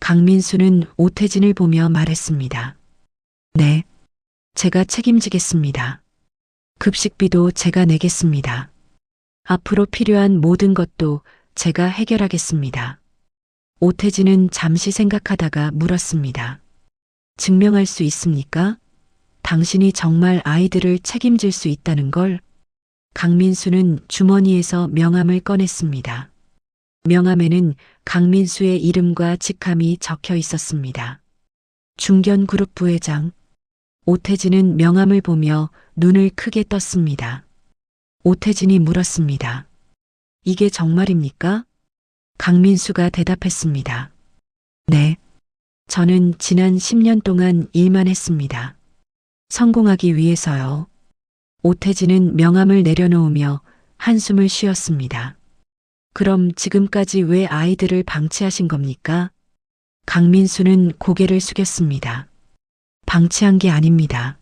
강민수는 오태진을 보며 말했습니다. 네, 제가 책임지겠습니다. 급식비도 제가 내겠습니다. 앞으로 필요한 모든 것도 제가 해결하겠습니다. 오태진은 잠시 생각하다가 물었습니다. 증명할 수 있습니까? 당신이 정말 아이들을 책임질 수 있다는 걸? 강민수는 주머니에서 명함을 꺼냈습니다. 명함에는 강민수의 이름과 직함이 적혀 있었습니다. 중견그룹 부회장. 오태진은 명함을 보며 눈을 크게 떴습니다. 오태진이 물었습니다. 이게 정말입니까? 강민수가 대답했습니다. 네. 저는 지난 10년 동안 일만 했습니다. 성공하기 위해서요. 오태진은 명함을 내려놓으며 한숨을 쉬었습니다. 그럼 지금까지 왜 아이들을 방치하신 겁니까? 강민수는 고개를 숙였습니다. 방치한 게 아닙니다.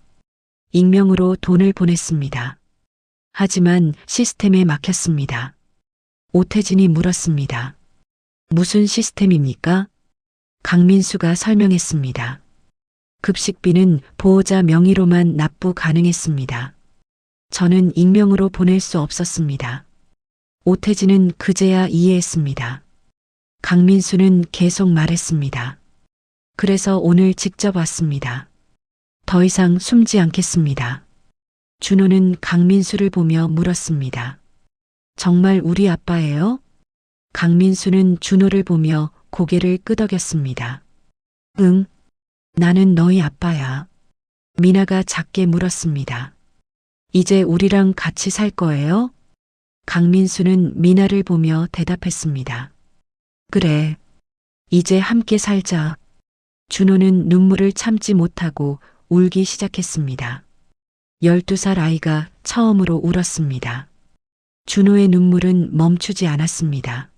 익명으로 돈을 보냈습니다. 하지만 시스템에 막혔습니다. 오태진이 물었습니다. 무슨 시스템입니까? 강민수가 설명했습니다. 급식비는 보호자 명의로만 납부 가능했습니다. 저는 익명으로 보낼 수 없었습니다. 오태진은 그제야 이해했습니다. 강민수는 계속 말했습니다. 그래서 오늘 직접 왔습니다. 더 이상 숨지 않겠습니다. 준호는 강민수를 보며 물었습니다. 정말 우리 아빠예요? 강민수는 준호를 보며 고개를 끄덕였습니다. 응, 나는 너희 아빠야. 미나가 작게 물었습니다. 이제 우리랑 같이 살 거예요? 강민수는 미나를 보며 대답했습니다. 그래, 이제 함께 살자. 준호는 눈물을 참지 못하고 울기 시작했습니다. 12살 아이가 처음으로 울었습니다. 준호의 눈물은 멈추지 않았습니다.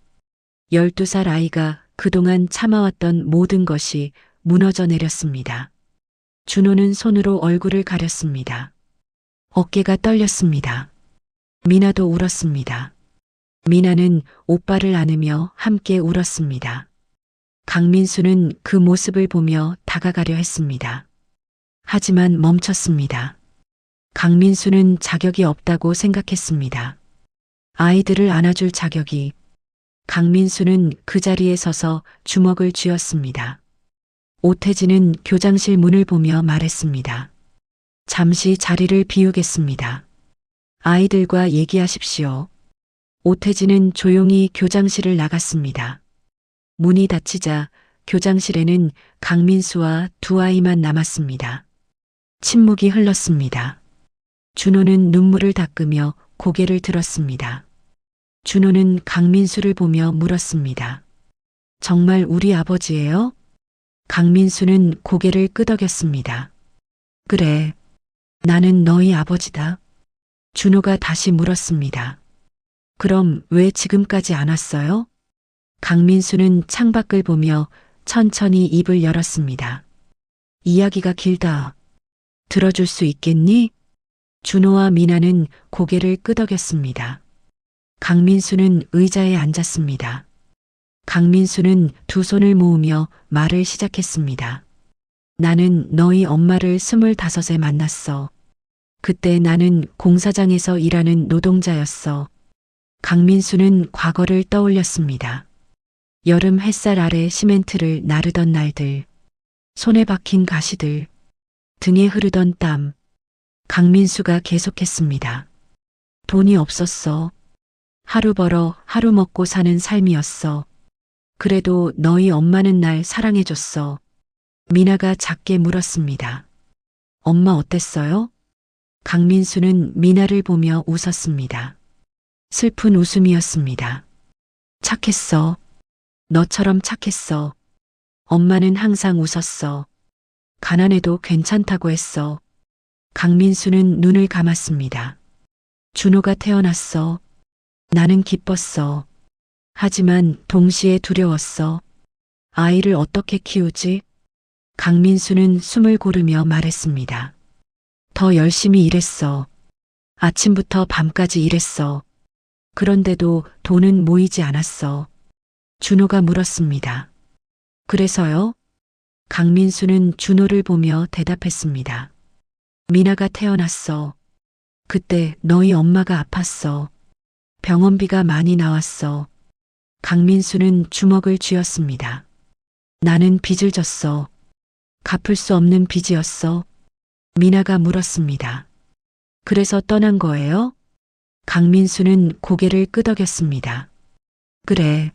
12살 아이가 그동안 참아왔던 모든 것이 무너져 내렸습니다. 준호는 손으로 얼굴을 가렸습니다. 어깨가 떨렸습니다. 미나도 울었습니다. 미나는 오빠를 안으며 함께 울었습니다. 강민수는 그 모습을 보며 다가가려 했습니다. 하지만 멈췄습니다. 강민수는 자격이 없다고 생각했습니다. 아이들을 안아줄 자격이. 강민수는 그 자리에 서서 주먹을 쥐었습니다. 오태진은 교장실 문을 보며 말했습니다. 잠시 자리를 비우겠습니다. 아이들과 얘기하십시오. 오태진은 조용히 교장실을 나갔습니다. 문이 닫히자 교장실에는 강민수와 두 아이만 남았습니다. 침묵이 흘렀습니다. 준호는 눈물을 닦으며 고개를 들었습니다. 준호는 강민수를 보며 물었습니다. 정말 우리 아버지예요? 강민수는 고개를 끄덕였습니다. 그래, 나는 너희 아버지다. 준호가 다시 물었습니다. 그럼 왜 지금까지 안 왔어요? 강민수는 창밖을 보며 천천히 입을 열었습니다. 이야기가 길다. 들어줄 수 있겠니? 준호와 미나는 고개를 끄덕였습니다. 강민수는 의자에 앉았습니다. 강민수는 두 손을 모으며 말을 시작했습니다. 나는 너희 엄마를 25에 만났어. 그때 나는 공사장에서 일하는 노동자였어. 강민수는 과거를 떠올렸습니다. 여름 햇살 아래 시멘트를 나르던 날들, 손에 박힌 가시들, 등에 흐르던 땀. 강민수가 계속했습니다. 돈이 없었어. 하루 벌어 하루 먹고 사는 삶이었어. 그래도 너희 엄마는 날 사랑해줬어. 미나가 작게 물었습니다. 엄마 어땠어요? 강민수는 미나를 보며 웃었습니다. 슬픈 웃음이었습니다. 착했어. 너처럼 착했어. 엄마는 항상 웃었어. 가난해도 괜찮다고 했어. 강민수는 눈을 감았습니다. 준호가 태어났어. 나는 기뻤어. 하지만 동시에 두려웠어. 아이를 어떻게 키우지? 강민수는 숨을 고르며 말했습니다. 더 열심히 일했어. 아침부터 밤까지 일했어. 그런데도 돈은 모이지 않았어. 준호가 물었습니다. 그래서요? 강민수는 준호를 보며 대답했습니다. 미나가 태어났어. 그때 너희 엄마가 아팠어. 병원비가 많이 나왔어. 강민수는 주먹을 쥐었습니다. 나는 빚을 졌어. 갚을 수 없는 빚이었어. 미나가 물었습니다. 그래서 떠난 거예요? 강민수는 고개를 끄덕였습니다. 그래.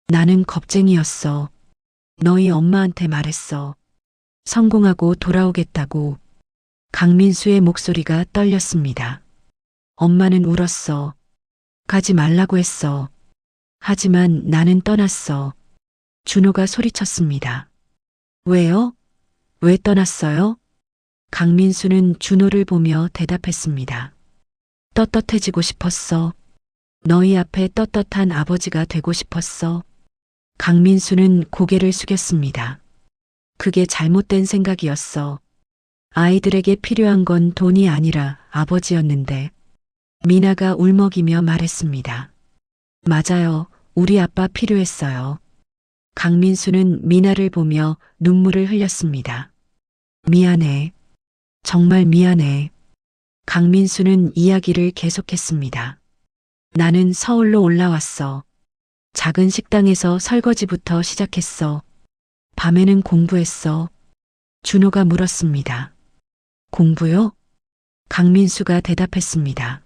나는 겁쟁이였어. 너희 엄마한테 말했어. 성공하고 돌아오겠다고. 강민수의 목소리가 떨렸습니다. 엄마는 울었어. 가지 말라고 했어. 하지만 나는 떠났어. 준호가 소리쳤습니다. 왜요? 왜 떠났어요? 강민수는 준호를 보며 대답했습니다. 떳떳해지고 싶었어. 너희 앞에 떳떳한 아버지가 되고 싶었어. 강민수는 고개를 숙였습니다. 그게 잘못된 생각이었어. 아이들에게 필요한 건 돈이 아니라 아버지였는데. 미나가 울먹이며 말했습니다. 맞아요. 우리 아빠 필요했어요. 강민수는 미나를 보며 눈물을 흘렸습니다. 미안해. 정말 미안해. 강민수는 이야기를 계속했습니다. 나는 서울로 올라왔어. 작은 식당에서 설거지부터 시작했어. 밤에는 공부했어. 준호가 물었습니다. 공부요? 강민수가 대답했습니다.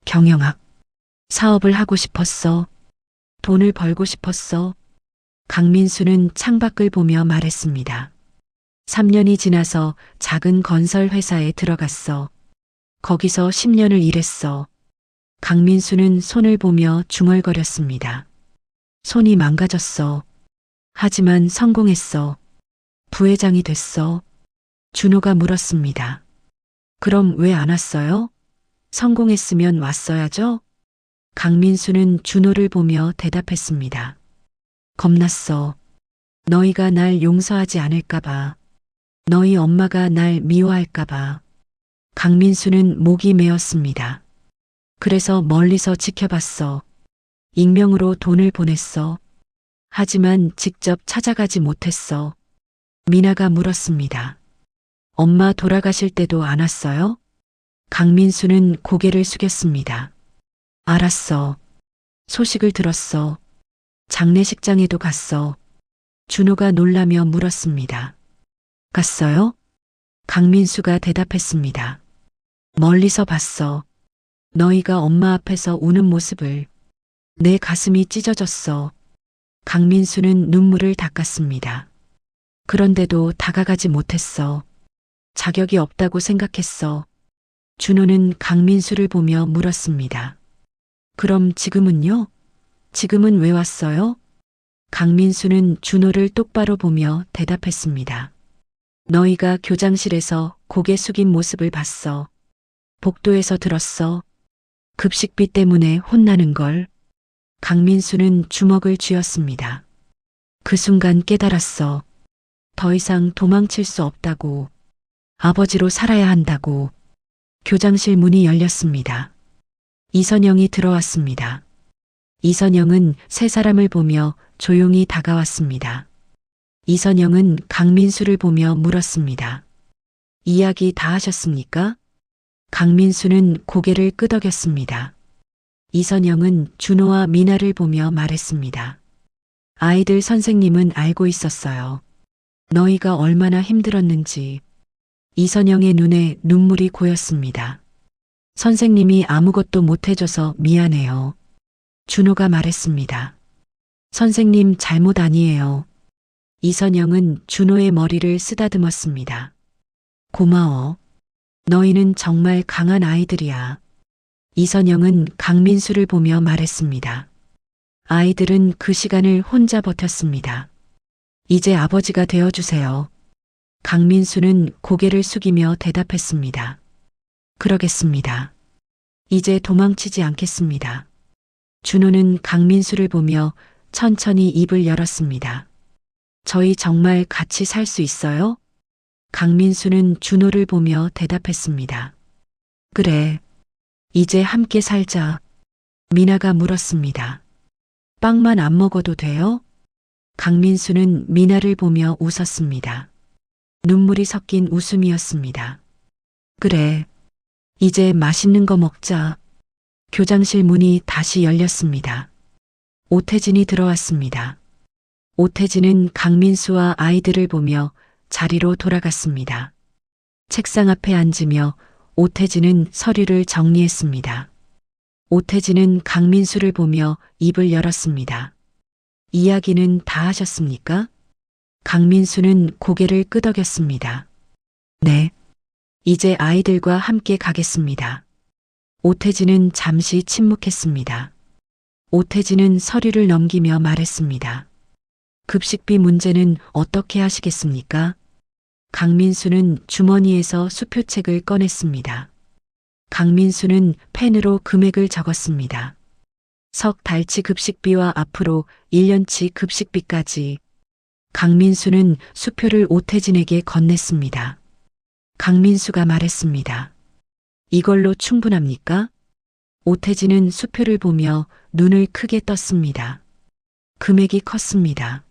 경영학. 사업을 하고 싶었어. 돈을 벌고 싶었어. 강민수는 창밖을 보며 말했습니다. 3년이 지나서 작은 건설 회사에 들어갔어. 거기서 10년을 일했어. 강민수는 손을 보며 중얼거렸습니다. 손이 망가졌어. 하지만 성공했어. 부회장이 됐어. 준호가 물었습니다. 그럼 왜 안 왔어요? 성공했으면 왔어야죠? 강민수는 준호를 보며 대답했습니다. 겁났어. 너희가 날 용서하지 않을까봐. 너희 엄마가 날 미워할까봐. 강민수는 목이 메었습니다. 그래서 멀리서 지켜봤어. 익명으로 돈을 보냈어. 하지만 직접 찾아가지 못했어. 미나가 물었습니다. 엄마 돌아가실 때도 안 왔어요? 강민수는 고개를 숙였습니다. 알았어. 소식을 들었어. 장례식장에도 갔어. 준호가 놀라며 물었습니다. 갔어요? 강민수가 대답했습니다. 멀리서 봤어. 너희가 엄마 앞에서 우는 모습을. 내 가슴이 찢어졌어. 강민수는 눈물을 닦았습니다. 그런데도 다가가지 못했어. 자격이 없다고 생각했어. 준호는 강민수를 보며 물었습니다. 그럼 지금은요? 지금은 왜 왔어요? 강민수는 준호를 똑바로 보며 대답했습니다. 너희가 교장실에서 고개 숙인 모습을 봤어. 복도에서 들었어. 급식비 때문에 혼나는 걸. 강민수는 주먹을 쥐었습니다. 그 순간 깨달았어. 더 이상 도망칠 수 없다고. 아버지로 살아야 한다고. 교장실 문이 열렸습니다. 이선영이 들어왔습니다. 이선영은 세 사람을 보며 조용히 다가왔습니다. 이선영은 강민수를 보며 물었습니다. 이야기 다 하셨습니까? 강민수는 고개를 끄덕였습니다. 이선영은 준호와 미나를 보며 말했습니다. 아이들 선생님은 알고 있었어요. 너희가 얼마나 힘들었는지. 이선영의 눈에 눈물이 고였습니다. 선생님이 아무것도 못해줘서 미안해요. 준호가 말했습니다. 선생님 잘못 아니에요. 이선영은 준호의 머리를 쓰다듬었습니다. 고마워. 너희는 정말 강한 아이들이야. 이선영은 강민수를 보며 말했습니다. 아이들은 그 시간을 혼자 버텼습니다. 이제 아버지가 되어주세요. 강민수는 고개를 숙이며 대답했습니다. 그러겠습니다. 이제 도망치지 않겠습니다. 준호는 강민수를 보며 천천히 입을 열었습니다. 저희 정말 같이 살 수 있어요? 강민수는 준호를 보며 대답했습니다. 그래. 이제 함께 살자. 미나가 물었습니다. 빵만 안 먹어도 돼요? 강민수는 미나를 보며 웃었습니다. 눈물이 섞인 웃음이었습니다. 그래. 이제 맛있는 거 먹자. 교장실 문이 다시 열렸습니다. 오태진이 들어왔습니다. 오태진은 강민수와 아이들을 보며 자리로 돌아갔습니다. 책상 앞에 앉으며 오태진은 서류를 정리했습니다. 오태진은 강민수를 보며 입을 열었습니다. 이야기는 다 하셨습니까? 강민수는 고개를 끄덕였습니다. 네. 이제 아이들과 함께 가겠습니다. 오태진은 잠시 침묵했습니다. 오태진은 서류를 넘기며 말했습니다. 급식비 문제는 어떻게 하시겠습니까? 강민수는 주머니에서 수표책을 꺼냈습니다. 강민수는 펜으로 금액을 적었습니다. 석 달치 급식비와 앞으로 1년치 급식비까지. 강민수는 수표를 오태진에게 건넸습니다. 강민수가 말했습니다. 이걸로 충분합니까? 오태진은 수표를 보며 눈을 크게 떴습니다. 금액이 컸습니다.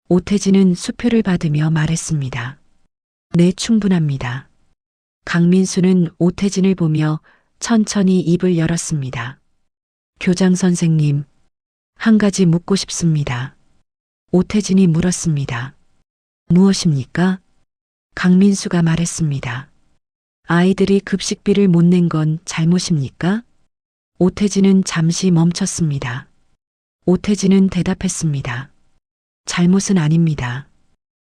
오태진은 수표를 받으며 말했습니다. 네, 충분합니다. 강민수는 오태진을 보며 천천히 입을 열었습니다. 교장 선생님, 한 가지 묻고 싶습니다. 오태진이 물었습니다. 무엇입니까? 강민수가 말했습니다. 아이들이 급식비를 못 낸 건 잘못입니까? 오태진은 잠시 멈췄습니다. 오태진은 대답했습니다. 잘못은 아닙니다.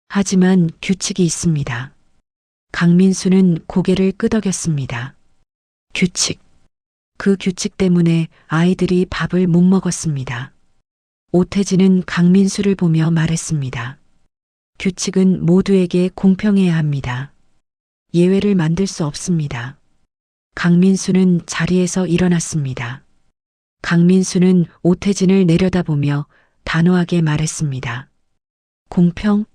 하지만 규칙이 있습니다. 강민수는 고개를 끄덕였습니다. 규칙. 그 규칙 때문에 아이들이 밥을 못 먹었습니다. 오태진은 강민수를 보며 말했습니다. 규칙은 모두에게 공평해야 합니다. 예외를 만들 수 없습니다. 강민수는 자리에서 일어났습니다. 강민수는 오태진을 내려다보며 단호하게 말했습니다. 공평?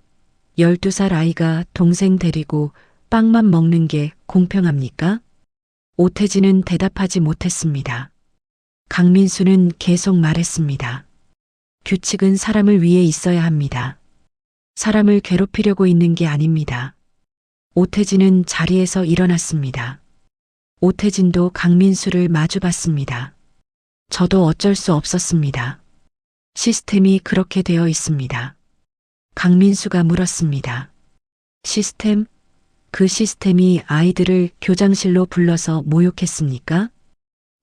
12살 아이가 동생 데리고 빵만 먹는 게 공평합니까? 오태진은 대답하지 못했습니다. 강민수는 계속 말했습니다. 규칙은 사람을 위해 있어야 합니다. 사람을 괴롭히려고 있는 게 아닙니다. 오태진은 자리에서 일어났습니다. 오태진도 강민수를 마주봤습니다. 저도 어쩔 수 없었습니다. 시스템이 그렇게 되어 있습니다. 강민수가 물었습니다. 시스템? 그 시스템이 아이들을 교장실로 불러서 모욕했습니까?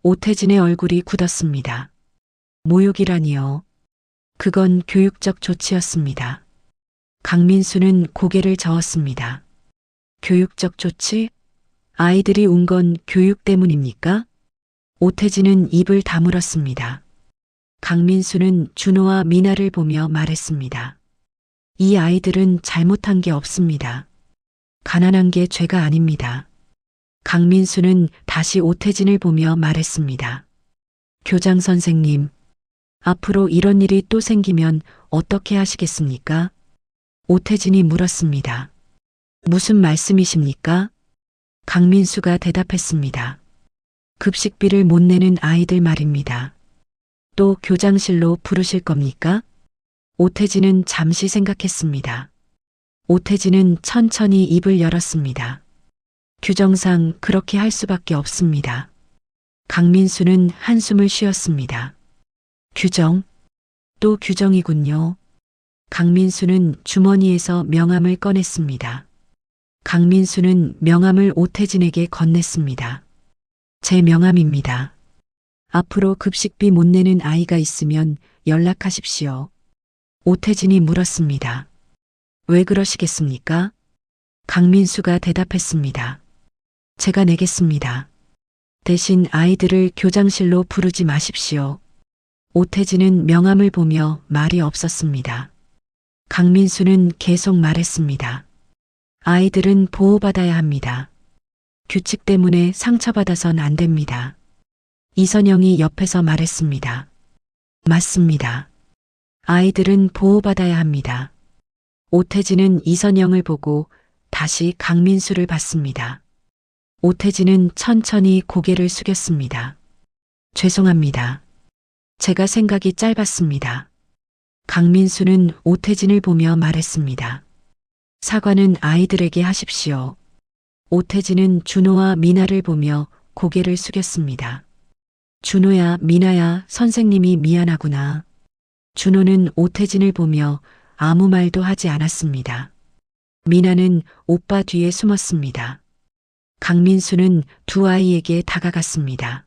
오태진의 얼굴이 굳었습니다. 모욕이라니요. 그건 교육적 조치였습니다. 강민수는 고개를 저었습니다. 교육적 조치? 아이들이 운 건 교육 때문입니까? 오태진은 입을 다물었습니다. 강민수는 준호와 미나를 보며 말했습니다. 이 아이들은 잘못한 게 없습니다. 가난한 게 죄가 아닙니다. 강민수는 다시 오태진을 보며 말했습니다. 교장 선생님, 앞으로 이런 일이 또 생기면 어떻게 하시겠습니까? 오태진이 물었습니다. 무슨 말씀이십니까? 강민수가 대답했습니다. 급식비를 못 내는 아이들 말입니다. 또 교장실로 부르실 겁니까? 오태진은 잠시 생각했습니다. 오태진은 천천히 입을 열었습니다. 규정상 그렇게 할 수밖에 없습니다. 강민수는 한숨을 쉬었습니다. 규정, 또 규정이군요. 강민수는 주머니에서 명함을 꺼냈습니다. 강민수는 명함을 오태진에게 건넸습니다. 제 명함입니다. 앞으로 급식비 못 내는 아이가 있으면 연락하십시오. 오태진이 물었습니다. 왜 그러시겠습니까? 강민수가 대답했습니다. 제가 내겠습니다. 대신 아이들을 교장실로 부르지 마십시오. 오태진은 명함을 보며 말이 없었습니다. 강민수는 계속 말했습니다. 아이들은 보호받아야 합니다. 규칙 때문에 상처받아선 안 됩니다. 이선영이 옆에서 말했습니다. 맞습니다. 아이들은 보호받아야 합니다. 오태진은 이선영을 보고 다시 강민수를 봤습니다. 오태진은 천천히 고개를 숙였습니다. 죄송합니다. 제가 생각이 짧았습니다. 강민수는 오태진을 보며 말했습니다. 사과는 아이들에게 하십시오. 오태진은 준호와 미나를 보며 고개를 숙였습니다. 준호야, 미나야, 선생님이 미안하구나. 준호는 오태진을 보며 아무 말도 하지 않았습니다. 미나는 오빠 뒤에 숨었습니다. 강민수는 두 아이에게 다가갔습니다.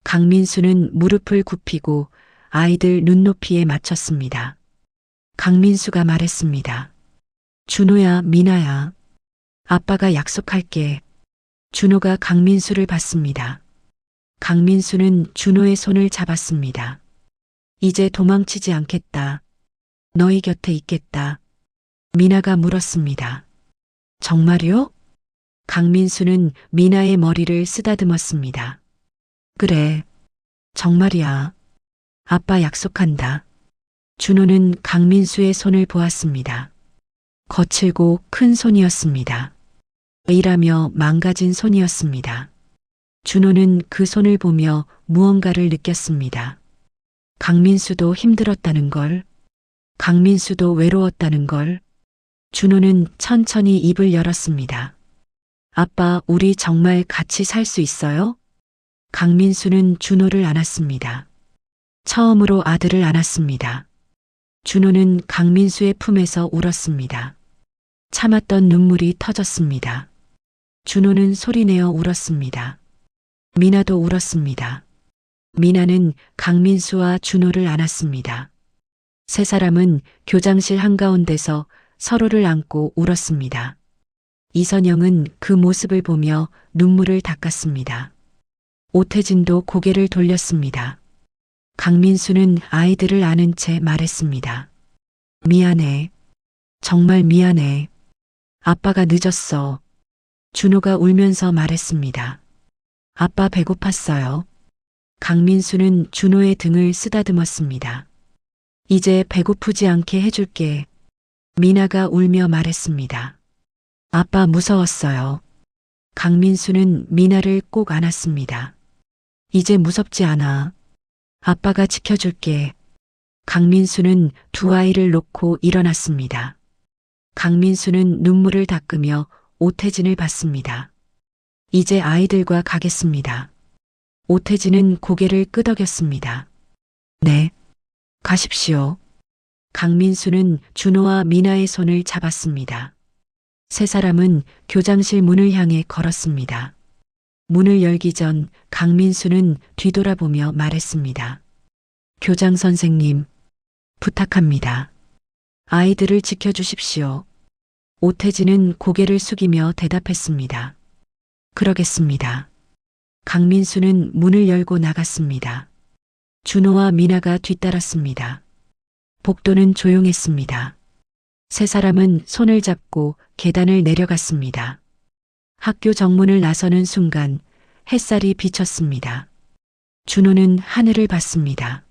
강민수는 무릎을 굽히고 아이들 눈높이에 맞췄습니다. 강민수가 말했습니다. 준호야, 미나야. 아빠가 약속할게. 준호가 강민수를 봤습니다. 강민수는 준호의 손을 잡았습니다. 이제 도망치지 않겠다. 너희 곁에 있겠다. 미나가 물었습니다. 정말요? 강민수는 미나의 머리를 쓰다듬었습니다. 그래. 정말이야. 아빠 약속한다. 준호는 강민수의 손을 보았습니다. 거칠고 큰 손이었습니다. 일하며 망가진 손이었습니다. 준호는 그 손을 보며 무언가를 느꼈습니다. 강민수도 힘들었다는 걸, 강민수도 외로웠다는 걸. 준호는 천천히 입을 열었습니다. 아빠, 우리 정말 같이 살 수 있어요? 강민수는 준호를 안았습니다. 처음으로 아들을 안았습니다. 준호는 강민수의 품에서 울었습니다. 참았던 눈물이 터졌습니다. 준호는 소리내어 울었습니다. 미나도 울었습니다. 미나는 강민수와 준호를 안았습니다. 세 사람은 교장실 한가운데서 서로를 안고 울었습니다. 이선영은 그 모습을 보며 눈물을 닦았습니다. 오태진도 고개를 돌렸습니다. 강민수는 아이들을 안은 채 말했습니다. 미안해. 정말 미안해. 아빠가 늦었어. 준호가 울면서 말했습니다. 아빠 배고팠어요. 강민수는 준호의 등을 쓰다듬었습니다. 이제 배고프지 않게 해줄게. 미나가 울며 말했습니다. 아빠 무서웠어요. 강민수는 미나를 꼭 안았습니다. 이제 무섭지 않아. 아빠가 지켜줄게. 강민수는 두 아이를 놓고 일어났습니다. 강민수는 눈물을 닦으며 오태진을 봤습니다. 이제 아이들과 가겠습니다. 오태진은 고개를 끄덕였습니다. 네, 가십시오. 강민수는 준호와 미나의 손을 잡았습니다. 세 사람은 교장실 문을 향해 걸었습니다. 문을 열기 전 강민수는 뒤돌아보며 말했습니다. 교장 선생님, 부탁합니다. 아이들을 지켜주십시오. 오태진은 고개를 숙이며 대답했습니다. 그러겠습니다. 강민수는 문을 열고 나갔습니다. 준호와 미나가 뒤따랐습니다. 복도는 조용했습니다. 세 사람은 손을 잡고 계단을 내려갔습니다. 학교 정문을 나서는 순간 햇살이 비쳤습니다. 준호는 하늘을 봤습니다.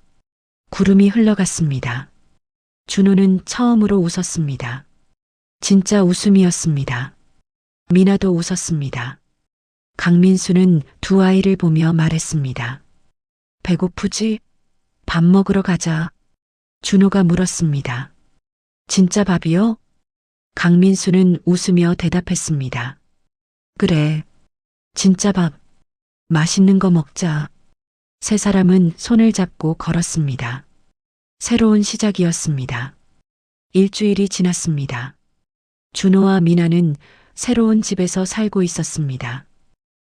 구름이 흘러갔습니다. 준호는 처음으로 웃었습니다. 진짜 웃음이었습니다. 미나도 웃었습니다. 강민수는 두 아이를 보며 말했습니다. 배고프지? 밥 먹으러 가자. 준호가 물었습니다. 진짜 밥이요? 강민수는 웃으며 대답했습니다. 그래, 진짜 밥. 맛있는 거 먹자. 세 사람은 손을 잡고 걸었습니다. 새로운 시작이었습니다. 일주일이 지났습니다. 준호와 미나는 새로운 집에서 살고 있었습니다.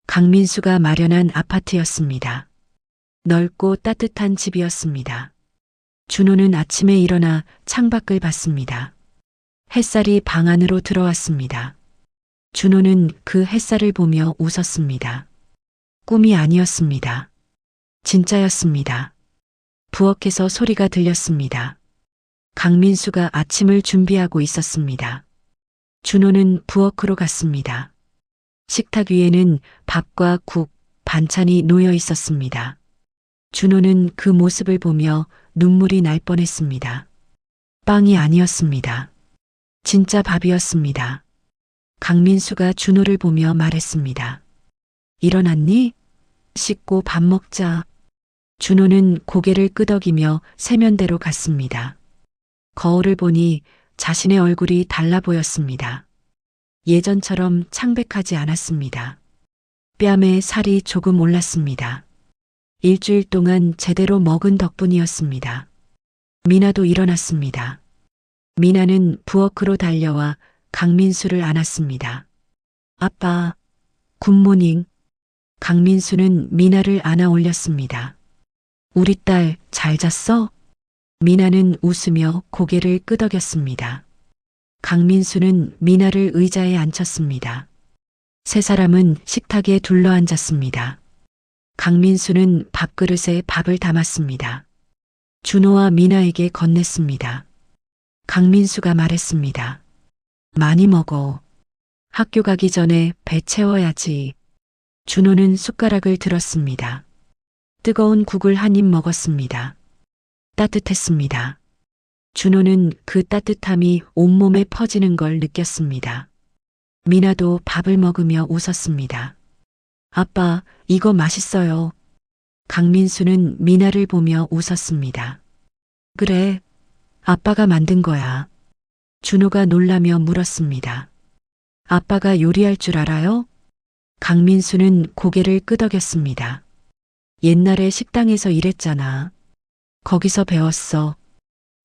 강민수가 마련한 아파트였습니다. 넓고 따뜻한 집이었습니다. 준호는 아침에 일어나 창밖을 봤습니다. 햇살이 방 안으로 들어왔습니다. 준호는 그 햇살을 보며 웃었습니다. 꿈이 아니었습니다. 진짜였습니다. 부엌에서 소리가 들렸습니다. 강민수가 아침을 준비하고 있었습니다. 준호는 부엌으로 갔습니다. 식탁 위에는 밥과 국, 반찬이 놓여 있었습니다. 준호는 그 모습을 보며 눈물이 날 뻔했습니다. 빵이 아니었습니다. 진짜 밥이었습니다. 강민수가 준호를 보며 말했습니다. 일어났니? 씻고 밥 먹자. 준호는 고개를 끄덕이며 세면대로 갔습니다. 거울을 보니 자신의 얼굴이 달라 보였습니다. 예전처럼 창백하지 않았습니다. 뺨에 살이 조금 올랐습니다. 일주일 동안 제대로 먹은 덕분이었습니다. 미나도 일어났습니다. 미나는 부엌으로 달려와 강민수를 안았습니다. 아빠, 굿모닝. 강민수는 미나를 안아 올렸습니다. 우리 딸 잘 잤어? 미나는 웃으며 고개를 끄덕였습니다. 강민수는 미나를 의자에 앉혔습니다. 세 사람은 식탁에 둘러앉았습니다. 강민수는 밥그릇에 밥을 담았습니다. 준호와 미나에게 건넸습니다. 강민수가 말했습니다. 많이 먹어. 학교 가기 전에 배 채워야지. 준호는 숟가락을 들었습니다. 뜨거운 국을 한 입 먹었습니다. 따뜻했습니다. 준호는 그 따뜻함이 온몸에 퍼지는 걸 느꼈습니다. 미나도 밥을 먹으며 웃었습니다. 아빠, 이거 맛있어요. 강민수는 미나를 보며 웃었습니다. 그래, 아빠가 만든 거야. 준호가 놀라며 물었습니다. 아빠가 요리할 줄 알아요? 강민수는 고개를 끄덕였습니다. 옛날에 식당에서 일했잖아. 거기서 배웠어.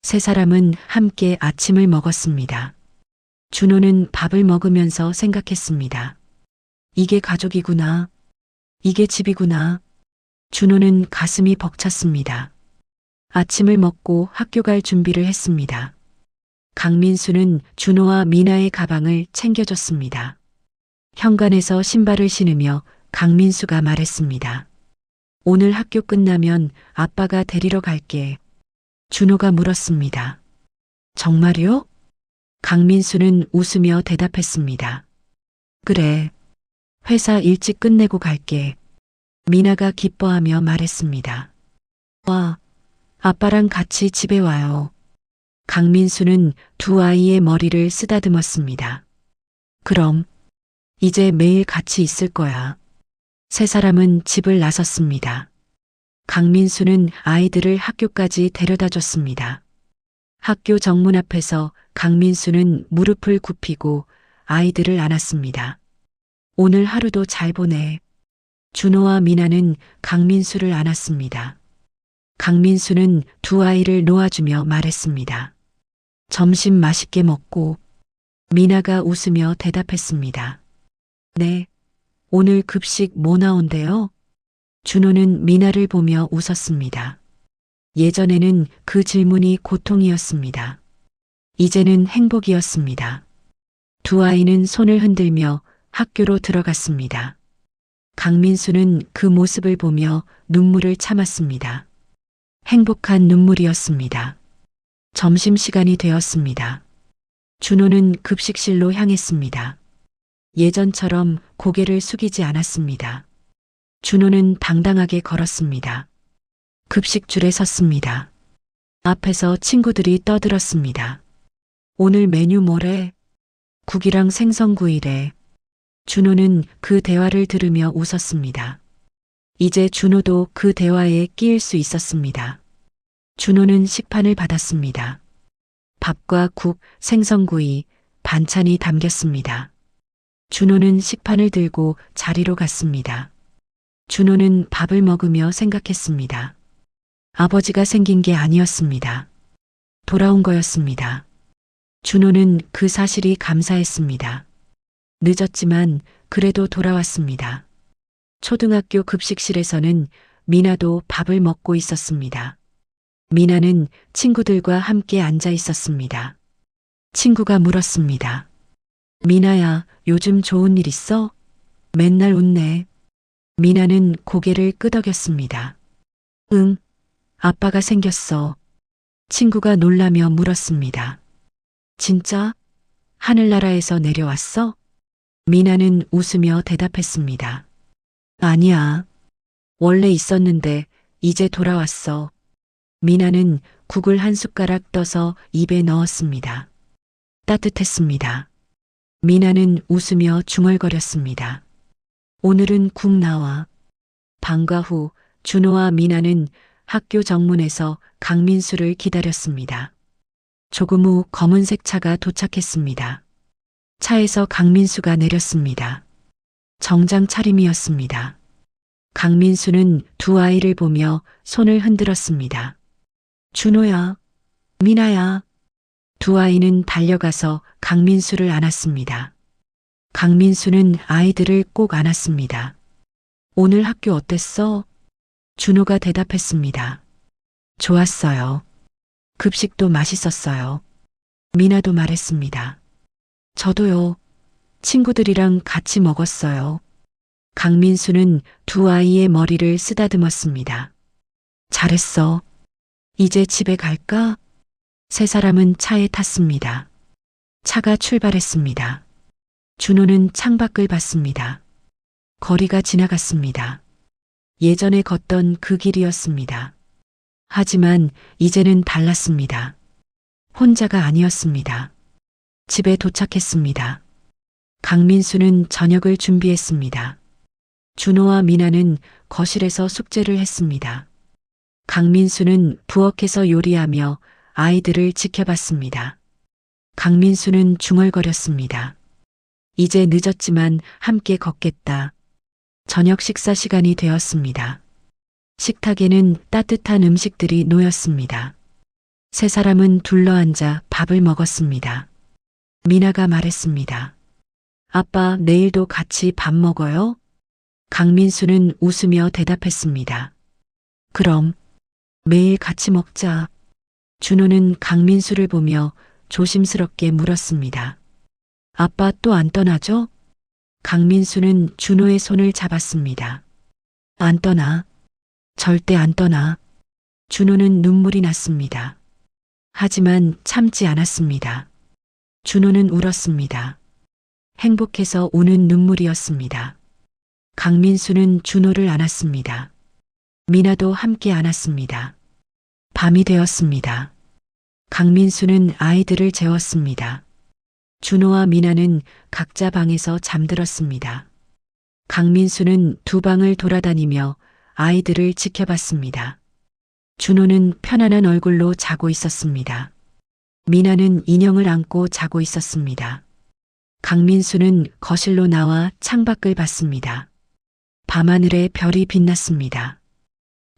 세 사람은 함께 아침을 먹었습니다. 준호는 밥을 먹으면서 생각했습니다. 이게 가족이구나. 이게 집이구나. 준호는 가슴이 벅찼습니다. 아침을 먹고 학교 갈 준비를 했습니다. 강민수는 준호와 미나의 가방을 챙겨줬습니다. 현관에서 신발을 신으며 강민수가 말했습니다. 오늘 학교 끝나면 아빠가 데리러 갈게. 준호가 물었습니다. 정말요? 강민수는 웃으며 대답했습니다. 그래. 회사 일찍 끝내고 갈게. 미나가 기뻐하며 말했습니다. 와, 아빠랑 같이 집에 와요. 강민수는 두 아이의 머리를 쓰다듬었습니다. 그럼, 이제 매일 같이 있을 거야. 세 사람은 집을 나섰습니다. 강민수는 아이들을 학교까지 데려다 줬습니다. 학교 정문 앞에서 강민수는 무릎을 굽히고 아이들을 안았습니다. 오늘 하루도 잘 보내. 준호와 미나는 강민수를 안았습니다. 강민수는 두 아이를 놓아주며 말했습니다. 점심 맛있게 먹고. 미나가 웃으며 대답했습니다. 네, 오늘 급식 뭐 나온대요? 준호는 미나를 보며 웃었습니다. 예전에는 그 질문이 고통이었습니다. 이제는 행복이었습니다. 두 아이는 손을 흔들며 학교로 들어갔습니다. 강민수는 그 모습을 보며 눈물을 참았습니다. 행복한 눈물이었습니다. 점심시간이 되었습니다. 준호는 급식실로 향했습니다. 예전처럼 고개를 숙이지 않았습니다. 준호는 당당하게 걸었습니다. 급식줄에 섰습니다. 앞에서 친구들이 떠들었습니다. 오늘 메뉴 뭐래? 국이랑 생선구이래. 준호는 그 대화를 들으며 웃었습니다. 이제 준호도 그 대화에 끼일 수 있었습니다. 준호는 식판을 받았습니다. 밥과 국, 생선구이, 반찬이 담겼습니다. 준호는 식판을 들고 자리로 갔습니다. 준호는 밥을 먹으며 생각했습니다. 아버지가 생긴 게 아니었습니다. 돌아온 거였습니다. 준호는 그 사실이 감사했습니다. 늦었지만 그래도 돌아왔습니다. 초등학교 급식실에서는 미나도 밥을 먹고 있었습니다. 미나는 친구들과 함께 앉아 있었습니다. 친구가 물었습니다. 미나야, 요즘 좋은 일 있어? 맨날 웃네. 미나는 고개를 끄덕였습니다. 응, 아빠가 생겼어. 친구가 놀라며 물었습니다. 진짜? 하늘나라에서 내려왔어? 미나는 웃으며 대답했습니다. 아니야. 원래 있었는데 이제 돌아왔어. 미나는 국을 한 숟가락 떠서 입에 넣었습니다. 따뜻했습니다. 미나는 웃으며 중얼거렸습니다. 오늘은 국 나와. 방과 후 준호와 미나는 학교 정문에서 강민수를 기다렸습니다. 조금 후 검은색 차가 도착했습니다. 차에서 강민수가 내렸습니다. 정장 차림이었습니다. 강민수는 두 아이를 보며 손을 흔들었습니다. 준호야, 미나야. 두 아이는 달려가서 강민수를 안았습니다. 강민수는 아이들을 꼭 안았습니다. 오늘 학교 어땠어? 준호가 대답했습니다. 좋았어요. 급식도 맛있었어요. 미나도 말했습니다. 저도요. 친구들이랑 같이 먹었어요. 강민수는 두 아이의 머리를 쓰다듬었습니다. 잘했어. 이제 집에 갈까? 세 사람은 차에 탔습니다. 차가 출발했습니다. 준호는 창밖을 봤습니다. 거리가 지나갔습니다. 예전에 걷던 그 길이었습니다. 하지만 이제는 달랐습니다. 혼자가 아니었습니다. 집에 도착했습니다. 강민수는 저녁을 준비했습니다. 준호와 미나는 거실에서 숙제를 했습니다. 강민수는 부엌에서 요리하며 아이들을 지켜봤습니다. 강민수는 중얼거렸습니다. 이제 늦었지만 함께 걷겠다. 저녁 식사 시간이 되었습니다. 식탁에는 따뜻한 음식들이 놓였습니다. 세 사람은 둘러앉아 밥을 먹었습니다. 미나가 말했습니다. 아빠, 내일도 같이 밥 먹어요? 강민수는 웃으며 대답했습니다. 그럼 매일 같이 먹자. 준호는 강민수를 보며 조심스럽게 물었습니다. 아빠 또 안 떠나죠? 강민수는 준호의 손을 잡았습니다. 안 떠나. 절대 안 떠나. 준호는 눈물이 났습니다. 하지만 참지 않았습니다. 준호는 울었습니다. 행복해서 우는 눈물이었습니다. 강민수는 준호를 안았습니다. 미나도 함께 안았습니다. 밤이 되었습니다. 강민수는 아이들을 재웠습니다. 준호와 미나는 각자 방에서 잠들었습니다. 강민수는 두 방을 돌아다니며 아이들을 지켜봤습니다. 준호는 편안한 얼굴로 자고 있었습니다. 미나는 인형을 안고 자고 있었습니다. 강민수는 거실로 나와 창밖을 봤습니다. 밤하늘에 별이 빛났습니다.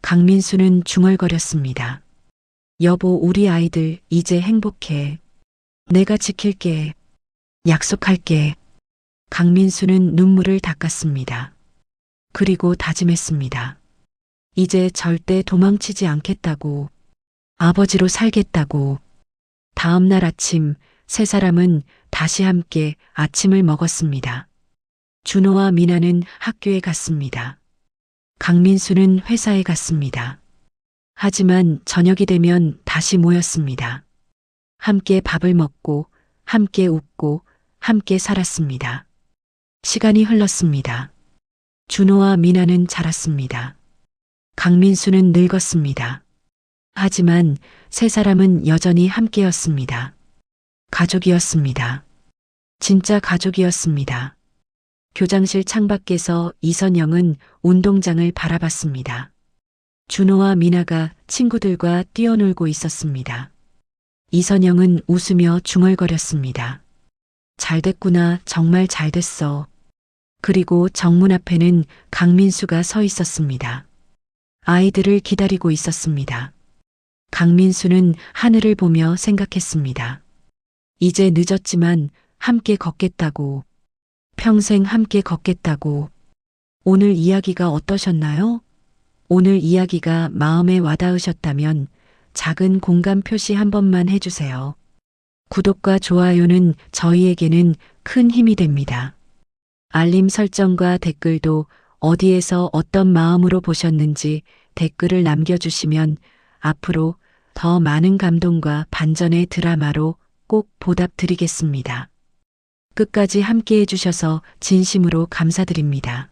강민수는 중얼거렸습니다. 여보, 우리 아이들 이제 행복해. 내가 지킬게. 약속할게. 강민수는 눈물을 닦았습니다. 그리고 다짐했습니다. 이제 절대 도망치지 않겠다고. 아버지로 살겠다고. 다음 날 아침 세 사람은 다시 함께 아침을 먹었습니다. 준호와 미나는 학교에 갔습니다. 강민수는 회사에 갔습니다. 하지만 저녁이 되면 다시 모였습니다. 함께 밥을 먹고 함께 웃고 함께 살았습니다. 시간이 흘렀습니다. 준호와 미나는 자랐습니다. 강민수는 늙었습니다. 하지만 세 사람은 여전히 함께였습니다. 가족이었습니다. 진짜 가족이었습니다. 교장실 창밖에서 이선영은 운동장을 바라봤습니다. 준호와 미나가 친구들과 뛰어놀고 있었습니다. 이선영은 웃으며 중얼거렸습니다. 잘 됐구나, 정말 잘 됐어. 그리고 정문 앞에는 강민수가 서 있었습니다. 아이들을 기다리고 있었습니다. 강민수는 하늘을 보며 생각했습니다. 이제 늦었지만 함께 걷겠다고, 평생 함께 걷겠다고. 오늘 이야기가 어떠셨나요? 오늘 이야기가 마음에 와닿으셨다면 작은 공감 표시 한 번만 해주세요. 구독과 좋아요는 저희에게는 큰 힘이 됩니다. 알림 설정과 댓글도 어디에서 어떤 마음으로 보셨는지 댓글을 남겨주시면 앞으로 더 많은 감동과 반전의 드라마로 꼭 보답드리겠습니다. 끝까지 함께 해주셔서 진심으로 감사드립니다.